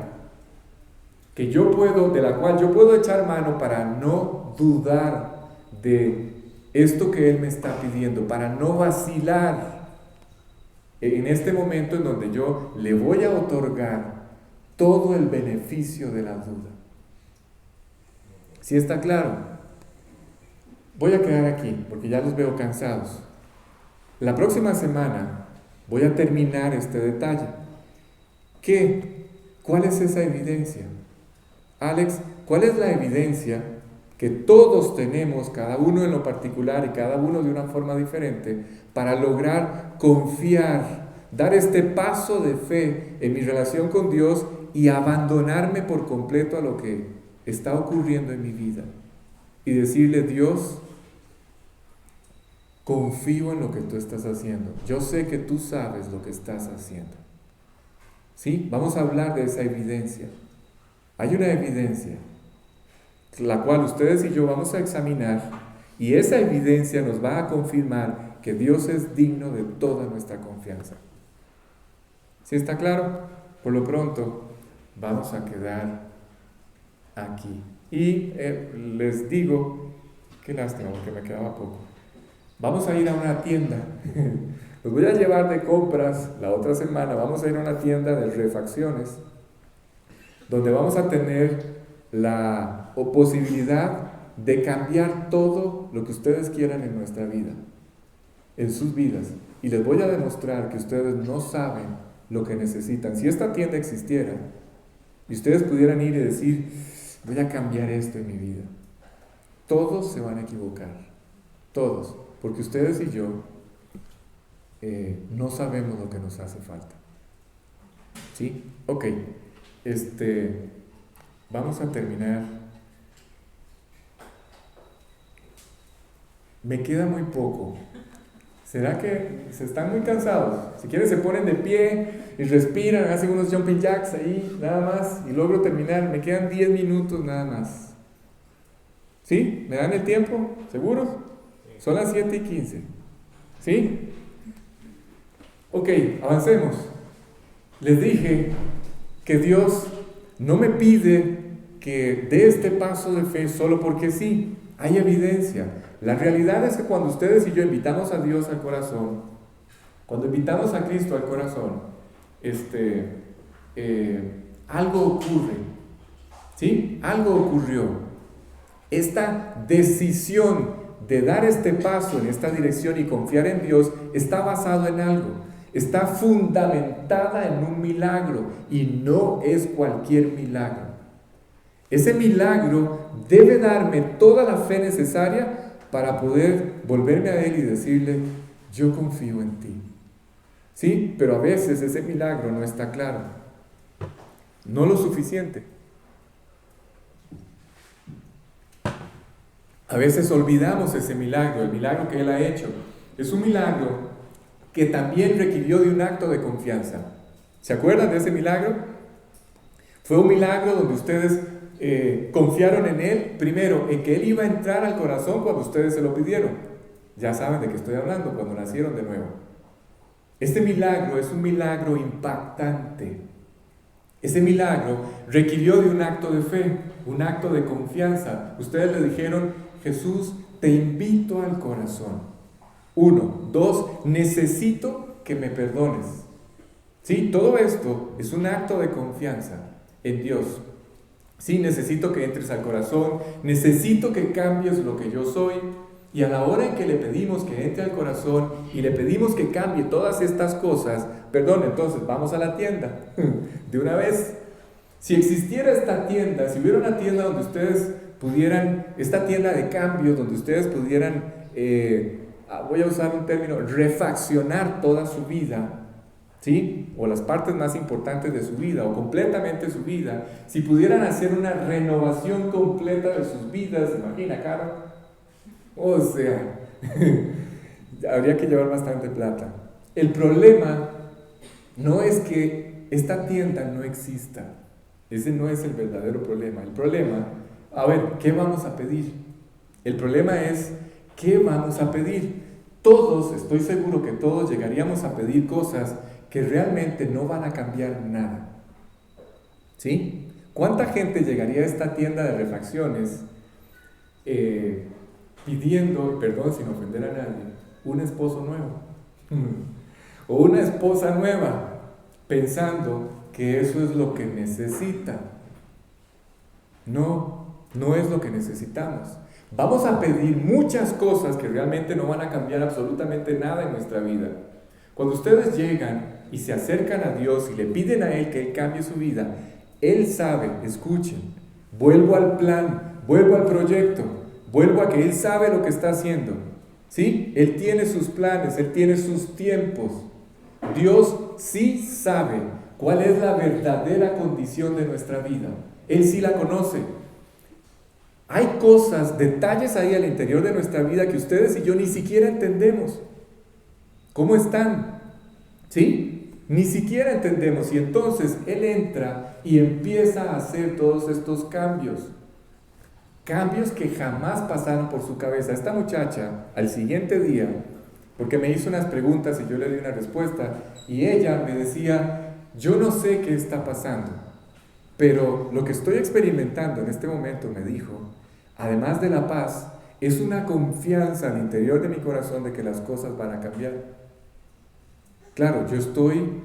de la cual yo puedo echar mano para no dudar de esto que Él me está pidiendo, para no vacilar en este momento en donde yo le voy a otorgar todo el beneficio de la duda. ¿Sí está claro? Voy a quedar aquí porque ya los veo cansados. La próxima semana voy a terminar este detalle. ¿Cuál es esa evidencia? Alex, ¿cuál es la evidencia que todos tenemos, cada uno en lo particular y cada uno de una forma diferente, para lograr confiar, dar este paso de fe en mi relación con Dios y abandonarme por completo a lo que está ocurriendo en mi vida? Y decirle, Dios, confío en lo que tú estás haciendo. Yo sé que tú sabes lo que estás haciendo. ¿Sí? Vamos a hablar de esa evidencia. Hay una evidencia, la cual ustedes y yo vamos a examinar, y esa evidencia nos va a confirmar que Dios es digno de toda nuestra confianza. ¿Sí está claro? Por lo pronto, vamos a quedar aquí. Y les digo, qué lástima, porque me quedaba poco. Vamos a ir a una tienda. Los voy a llevar de compras la otra semana. Vamos a ir a una tienda de refacciones, donde vamos a tener la posibilidad de cambiar todo lo que ustedes quieran en nuestra vida, en sus vidas. Y les voy a demostrar que ustedes no saben lo que necesitan. Si esta tienda existiera y ustedes pudieran ir y decir, voy a cambiar esto en mi vida, todos se van a equivocar. Todos. Porque ustedes y yo no sabemos lo que nos hace falta. ¿Sí? Ok. Vamos a terminar. Me queda muy poco. ¿Será que se están muy cansados? Si quieren se ponen de pie y respiran, hacen unos jumping jacks ahí, nada más, y logro terminar. Me quedan 10 minutos nada más. ¿Sí? ¿Me dan el tiempo? ¿Seguros? Son las 7:15. ¿Sí? Ok, avancemos. Les dije que Dios no me pide que dé este paso de fe solo porque sí. Hay evidencia. La realidad es que cuando ustedes y yo invitamos a Dios al corazón, cuando invitamos a Cristo al corazón, algo ocurre. ¿Sí? Algo ocurrió. Esta decisión de dar este paso en esta dirección y confiar en Dios está basado en algo. Está fundamentada en un milagro y no es cualquier milagro. Ese milagro debe darme toda la fe necesaria para poder volverme a Él y decirle, yo confío en ti. ¿Sí? Pero a veces ese milagro no está claro. No lo suficiente. A veces olvidamos ese milagro, el milagro que Él ha hecho. Es un milagro que también requirió de un acto de confianza. ¿Se acuerdan de ese milagro? Fue un milagro donde ustedes confiaron en Él, primero, en que Él iba a entrar al corazón cuando ustedes se lo pidieron. Ya saben de qué estoy hablando, cuando nacieron de nuevo. Este milagro es un milagro impactante. Ese milagro requirió de un acto de fe, un acto de confianza. Ustedes le dijeron, Jesús, te invito al corazón. 1, 2, necesito que me perdones. Sí, todo esto es un acto de confianza en Dios. Sí, necesito que entres al corazón, necesito que cambies lo que yo soy. Y a la hora en que le pedimos que entre al corazón y le pedimos que cambie todas estas cosas, perdón, entonces vamos a la tienda de una vez. Si existiera esta tienda, si hubiera una tienda donde ustedes pudieran, esta tienda de cambio donde ustedes pudieran, voy a usar un término, refaccionar toda su vida, ¿sí? O las partes más importantes de su vida, o completamente su vida, si pudieran hacer una renovación completa de sus vidas, imagina, Caro, o sea, habría que llevar bastante plata. El problema no es que esta tienda no exista, ese no es el verdadero problema. El problema, a ver, ¿qué vamos a pedir? El problema es, ¿qué vamos a pedir? Todos, estoy seguro que todos llegaríamos a pedir cosas que realmente no van a cambiar nada. ¿Sí? ¿Cuánta gente llegaría a esta tienda de refacciones pidiendo, perdón sin ofender a nadie, un esposo nuevo? O una esposa nueva, pensando que eso es lo que necesita. No, no es lo que necesitamos. Vamos a pedir muchas cosas que realmente no van a cambiar absolutamente nada en nuestra vida. Cuando ustedes llegan y se acercan a Dios y le piden a Él que Él cambie su vida, Él sabe, escuchen, vuelvo al plan, vuelvo al proyecto, vuelvo a que Él sabe lo que está haciendo. ¿Sí? Él tiene sus planes, Él tiene sus tiempos. Dios sí sabe cuál es la verdadera condición de nuestra vida. Él sí la conoce. Hay cosas, detalles ahí al interior de nuestra vida que ustedes y yo ni siquiera entendemos. ¿Cómo están? ¿Sí? Ni siquiera entendemos. Y entonces Él entra y empieza a hacer todos estos cambios. Cambios que jamás pasaron por su cabeza. Esta muchacha, al siguiente día, porque me hizo unas preguntas y yo le di una respuesta, y ella me decía, yo no sé qué está pasando, pero lo que estoy experimentando en este momento, me dijo, además de la paz, es una confianza al interior de mi corazón de que las cosas van a cambiar. Claro, yo estoy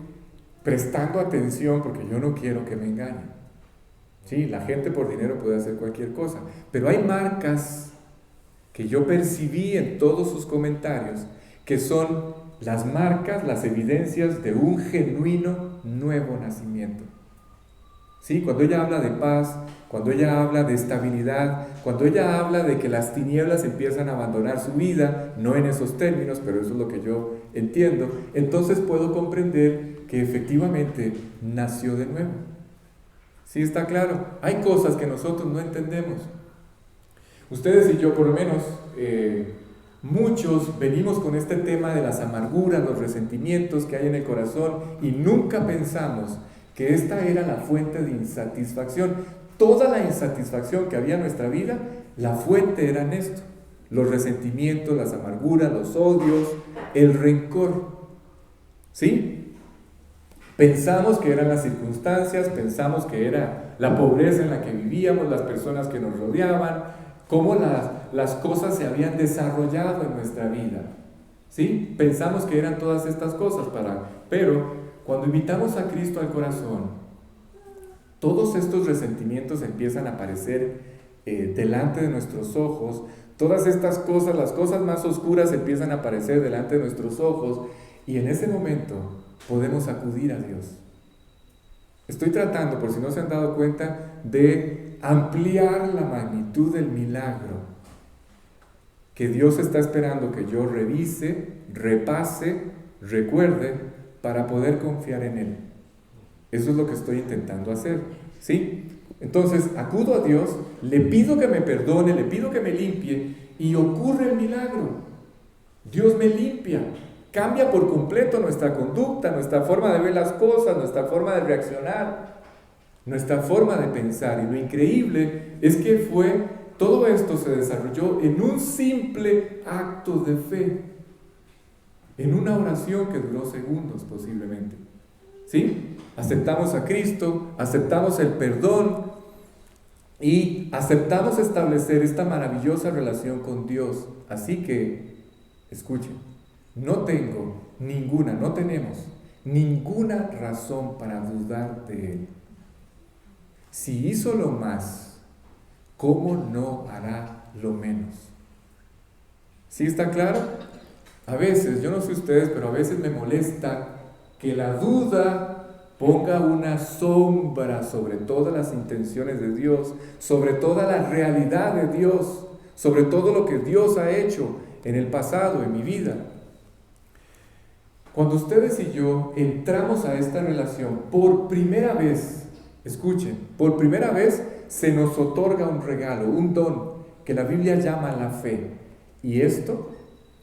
prestando atención porque yo no quiero que me engañen. Sí, la gente por dinero puede hacer cualquier cosa, pero hay marcas que yo percibí en todos sus comentarios, que son las marcas, las evidencias de un genuino nuevo nacimiento. ¿Sí? Cuando ella habla de paz, cuando ella habla de estabilidad, cuando ella habla de que las tinieblas empiezan a abandonar su vida, no en esos términos, pero eso es lo que yo entiendo, entonces puedo comprender que efectivamente nació de nuevo. ¿Sí está claro? Hay cosas que nosotros no entendemos. Ustedes y yo, por lo menos, muchos venimos con este tema de las amarguras, los resentimientos que hay en el corazón y nunca pensamos que esta era la fuente de insatisfacción. Toda la insatisfacción que había en nuestra vida, la fuente era en esto. Los resentimientos, las amarguras, los odios, el rencor. ¿Sí? Pensamos que eran las circunstancias, pensamos que era la pobreza en la que vivíamos, las personas que nos rodeaban, cómo las cosas se habían desarrollado en nuestra vida. ¿Sí? Pensamos que eran todas estas cosas, pero cuando invitamos a Cristo al corazón, todos estos resentimientos empiezan a aparecer delante de nuestros ojos, todas estas cosas, las cosas más oscuras empiezan a aparecer delante de nuestros ojos, y en ese momento podemos acudir a Dios. Estoy tratando, por si no se han dado cuenta, de ampliar la magnitud del milagro que Dios está esperando que yo revise, repase, recuerde, para poder confiar en Él. Eso es lo que estoy intentando hacer, ¿sí? Entonces, acudo a Dios, le pido que me perdone, le pido que me limpie, y ocurre el milagro. Dios me limpia, cambia por completo nuestra conducta, nuestra forma de ver las cosas, nuestra forma de reaccionar, nuestra forma de pensar. Y lo increíble es que todo esto se desarrolló en un simple acto de fe, en una oración que duró segundos posiblemente. ¿Sí? Aceptamos a Cristo, aceptamos el perdón y aceptamos establecer esta maravillosa relación con Dios. Así que, escuchen, no tenemos ninguna razón para dudar de Él. Si hizo lo más, ¿cómo no hará lo menos? ¿Sí está claro? A veces, yo no sé ustedes, pero a veces me molesta que la duda ponga una sombra sobre todas las intenciones de Dios, sobre toda la realidad de Dios, sobre todo lo que Dios ha hecho en el pasado, en mi vida. Cuando ustedes y yo entramos a esta relación, por primera vez, escuchen, por primera vez se nos otorga un regalo, un don, que la Biblia llama la fe. Y esto,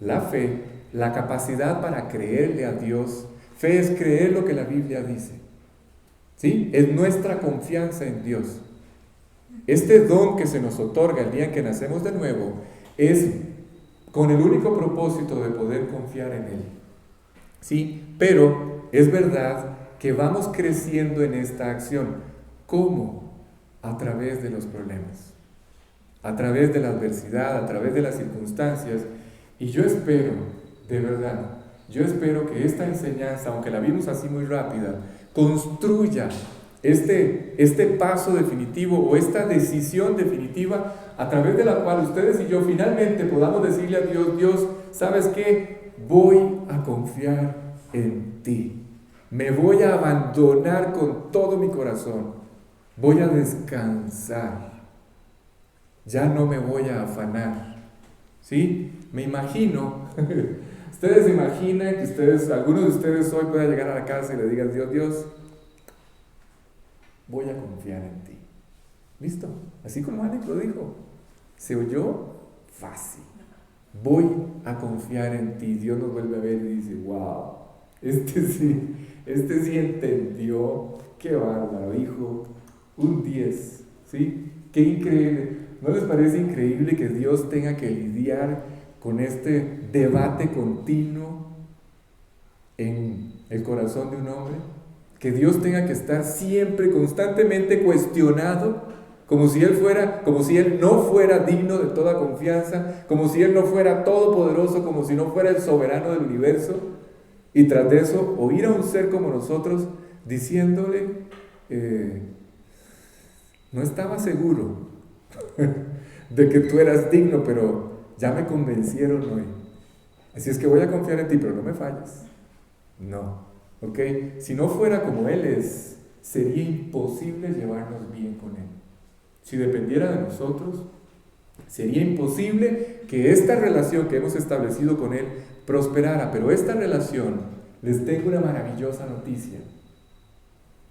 la fe, la capacidad para creerle a Dios, fe es creer lo que la Biblia dice. ¿Sí? Es nuestra confianza en Dios. Este don que se nos otorga el día en que nacemos de nuevo es con el único propósito de poder confiar en Él. ¿Sí? Pero es verdad que vamos creciendo en esta acción. ¿Cómo? A través de los problemas, a través de la adversidad, a través de las circunstancias. Y yo espero, de verdad, yo espero que esta enseñanza, aunque la vimos así muy rápida, construya este paso definitivo o esta decisión definitiva a través de la cual ustedes y yo finalmente podamos decirle a Dios: Dios, ¿sabes qué? Voy a confiar en ti. Me voy a abandonar con todo mi corazón. Voy a descansar. Ya no me voy a afanar. ¿Sí? Me imagino, ustedes se imaginan que algunos de ustedes hoy puedan llegar a la casa y le digan: Dios, voy a confiar en ti. ¿Listo? Así como Alex lo dijo. Se oyó fácil. Voy a confiar en ti. Dios nos vuelve a ver y dice: wow, este sí entendió. Qué bárbaro, hijo. Un 10. ¿Sí? Qué increíble. ¿No les parece increíble que Dios tenga que lidiar con este debate continuo en el corazón de un hombre? Que Dios tenga que estar siempre, constantemente cuestionado, como si Él no fuera digno de toda confianza, como si Él no fuera todopoderoso, como si no fuera el soberano del universo, y tras de eso oír a un ser como nosotros diciéndole: no estaba seguro de que tú eras digno, pero ya me convencieron hoy. Así es que voy a confiar en ti, pero no me falles. No, ¿ok? Si no fuera como Él es, sería imposible llevarnos bien con Él. Si dependiera de nosotros, sería imposible que esta relación que hemos establecido con Él prosperara. Pero esta relación, les tengo una maravillosa noticia.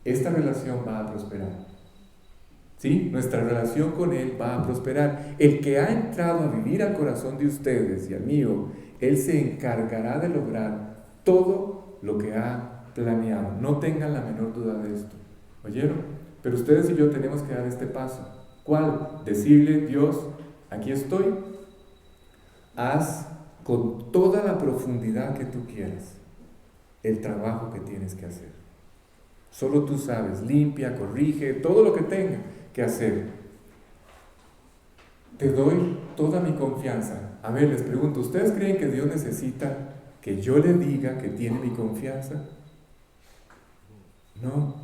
Esta relación va a prosperar. ¿Sí? Nuestra relación con Él va a prosperar. El que ha entrado a vivir al corazón de ustedes y al mío, Él se encargará de lograr todo lo que ha planeado. No tengan la menor duda de esto. ¿Oyeron? Pero ustedes y yo tenemos que dar este paso. ¿Cuál? Decirle: Dios, aquí estoy. Haz con toda la profundidad que tú quieras el trabajo que tienes que hacer. Solo tú sabes. Limpia, corrige, todo lo que tenga que hacer. Te doy toda mi confianza. A ver, les pregunto, ¿ustedes creen que Dios necesita que yo le diga que tiene mi confianza? No.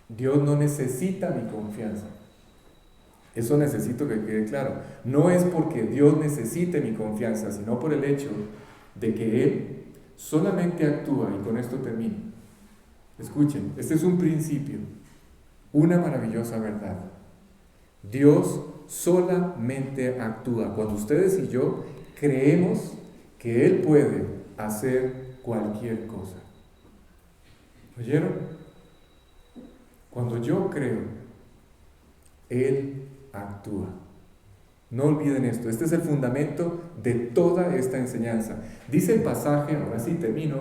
Dios no necesita mi confianza. Eso necesito que quede claro. No es porque Dios necesite mi confianza, sino por el hecho de que Él solamente actúa, y con esto termino. Escuchen, este es un principio, una maravillosa verdad. Dios solamente actúa cuando ustedes y yo creemos que Él puede hacer cualquier cosa. ¿Oyeron? Cuando yo creo, Él actúa. No olviden esto, este es el fundamento de toda esta enseñanza. Dice el pasaje, ahora sí termino,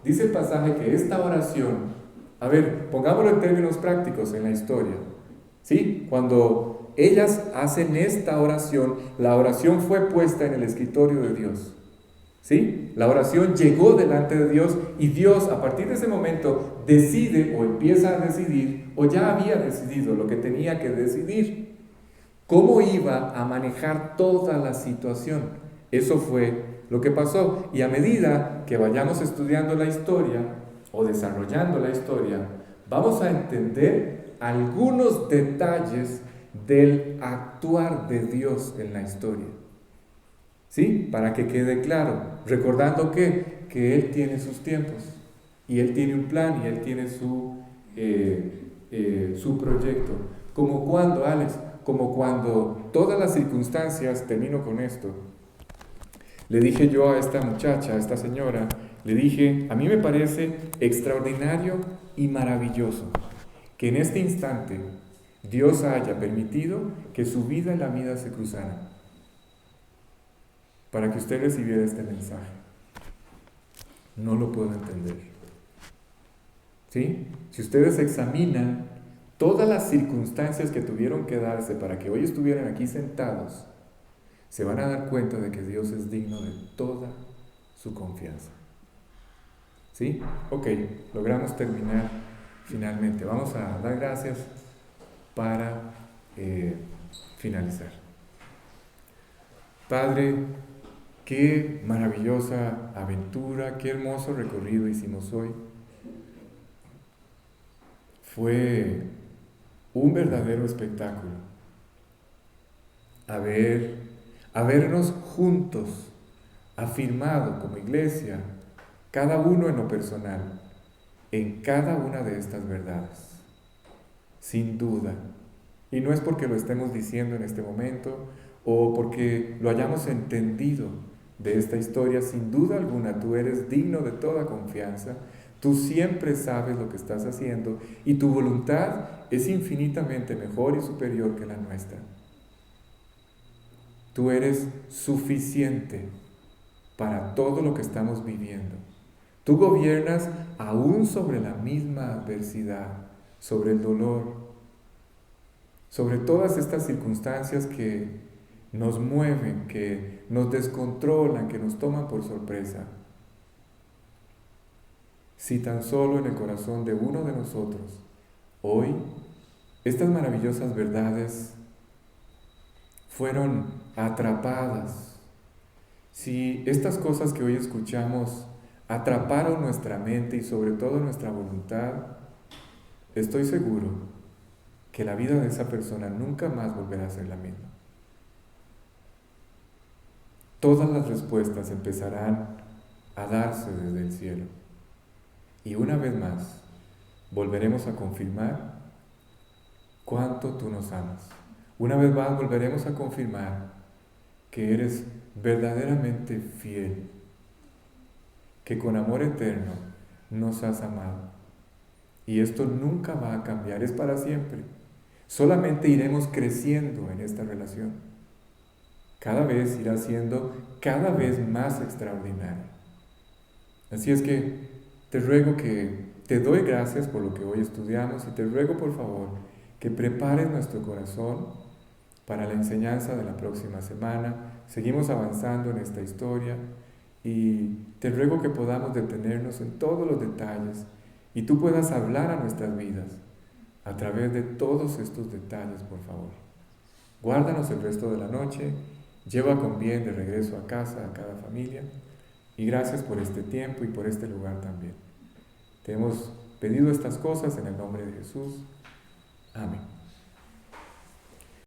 dice el pasaje que esta oración, a ver, pongámoslo en términos prácticos en la historia, ¿sí? Cuando ellas hacen esta oración, la oración fue puesta en el escritorio de Dios, ¿sí? La oración llegó delante de Dios y Dios a partir de ese momento decide o empieza a decidir o ya había decidido lo que tenía que decidir. ¿Cómo iba a manejar toda la situación? Eso fue lo que pasó. Y a medida que vayamos estudiando la historia o desarrollando la historia, vamos a entender algunos detalles del actuar de Dios en la historia. ¿Sí? Para que quede claro, recordando que Él tiene sus tiempos Y Él tiene un plan y Él tiene su proyecto. Como cuando, Alex, como cuando todas las circunstancias, termino con esto, le dije yo a esta muchacha, a esta señora, le dije, a mí me parece extraordinario y maravilloso que en este instante Dios haya permitido que su vida y la mía se cruzaran para que usted recibiera este mensaje. No lo puedo entender. ¿Sí? Si ustedes examinan todas las circunstancias que tuvieron que darse para que hoy estuvieran aquí sentados, se van a dar cuenta de que Dios es digno de toda su confianza. ¿Sí? Ok, logramos terminar finalmente. Vamos a dar gracias para finalizar. Padre, qué maravillosa aventura, qué hermoso recorrido hicimos hoy. Fue un verdadero espectáculo. Habernos juntos afirmado como iglesia, cada uno en lo personal, en cada una de estas verdades. Sin duda. Y no es porque lo estemos diciendo en este momento o porque lo hayamos entendido de esta historia, sin duda alguna tú eres digno de toda confianza, tú siempre sabes lo que estás haciendo y tu voluntad es infinitamente mejor y superior que la nuestra. Tú eres suficiente para todo lo que estamos viviendo. Tú gobiernas aún sobre la misma adversidad, sobre el dolor, sobre todas estas circunstancias que nos mueven, que nos descontrolan, que nos toman por sorpresa. Si tan solo en el corazón de uno de nosotros, hoy, estas maravillosas verdades fueron atrapadas, si estas cosas que hoy escuchamos atraparon nuestra mente y sobre todo nuestra voluntad, estoy seguro que la vida de esa persona nunca más volverá a ser la misma. Todas las respuestas empezarán a darse desde el cielo. Y una vez más, volveremos a confirmar cuánto tú nos amas. Una vez más, volveremos a confirmar que eres verdaderamente fiel, que con amor eterno nos has amado. Y esto nunca va a cambiar, es para siempre. Solamente iremos creciendo en esta relación. Cada vez irá siendo cada vez más extraordinaria. Así es que te doy gracias por lo que hoy estudiamos y te ruego por favor que prepares nuestro corazón para la enseñanza de la próxima semana. Seguimos avanzando en esta historia y te ruego que podamos detenernos en todos los detalles y tú puedas hablar a nuestras vidas a través de todos estos detalles, por favor. Guárdanos el resto de la noche, lleva con bien de regreso a casa a cada familia y gracias por este tiempo y por este lugar también. Te hemos pedido estas cosas en el nombre de Jesús. Amén.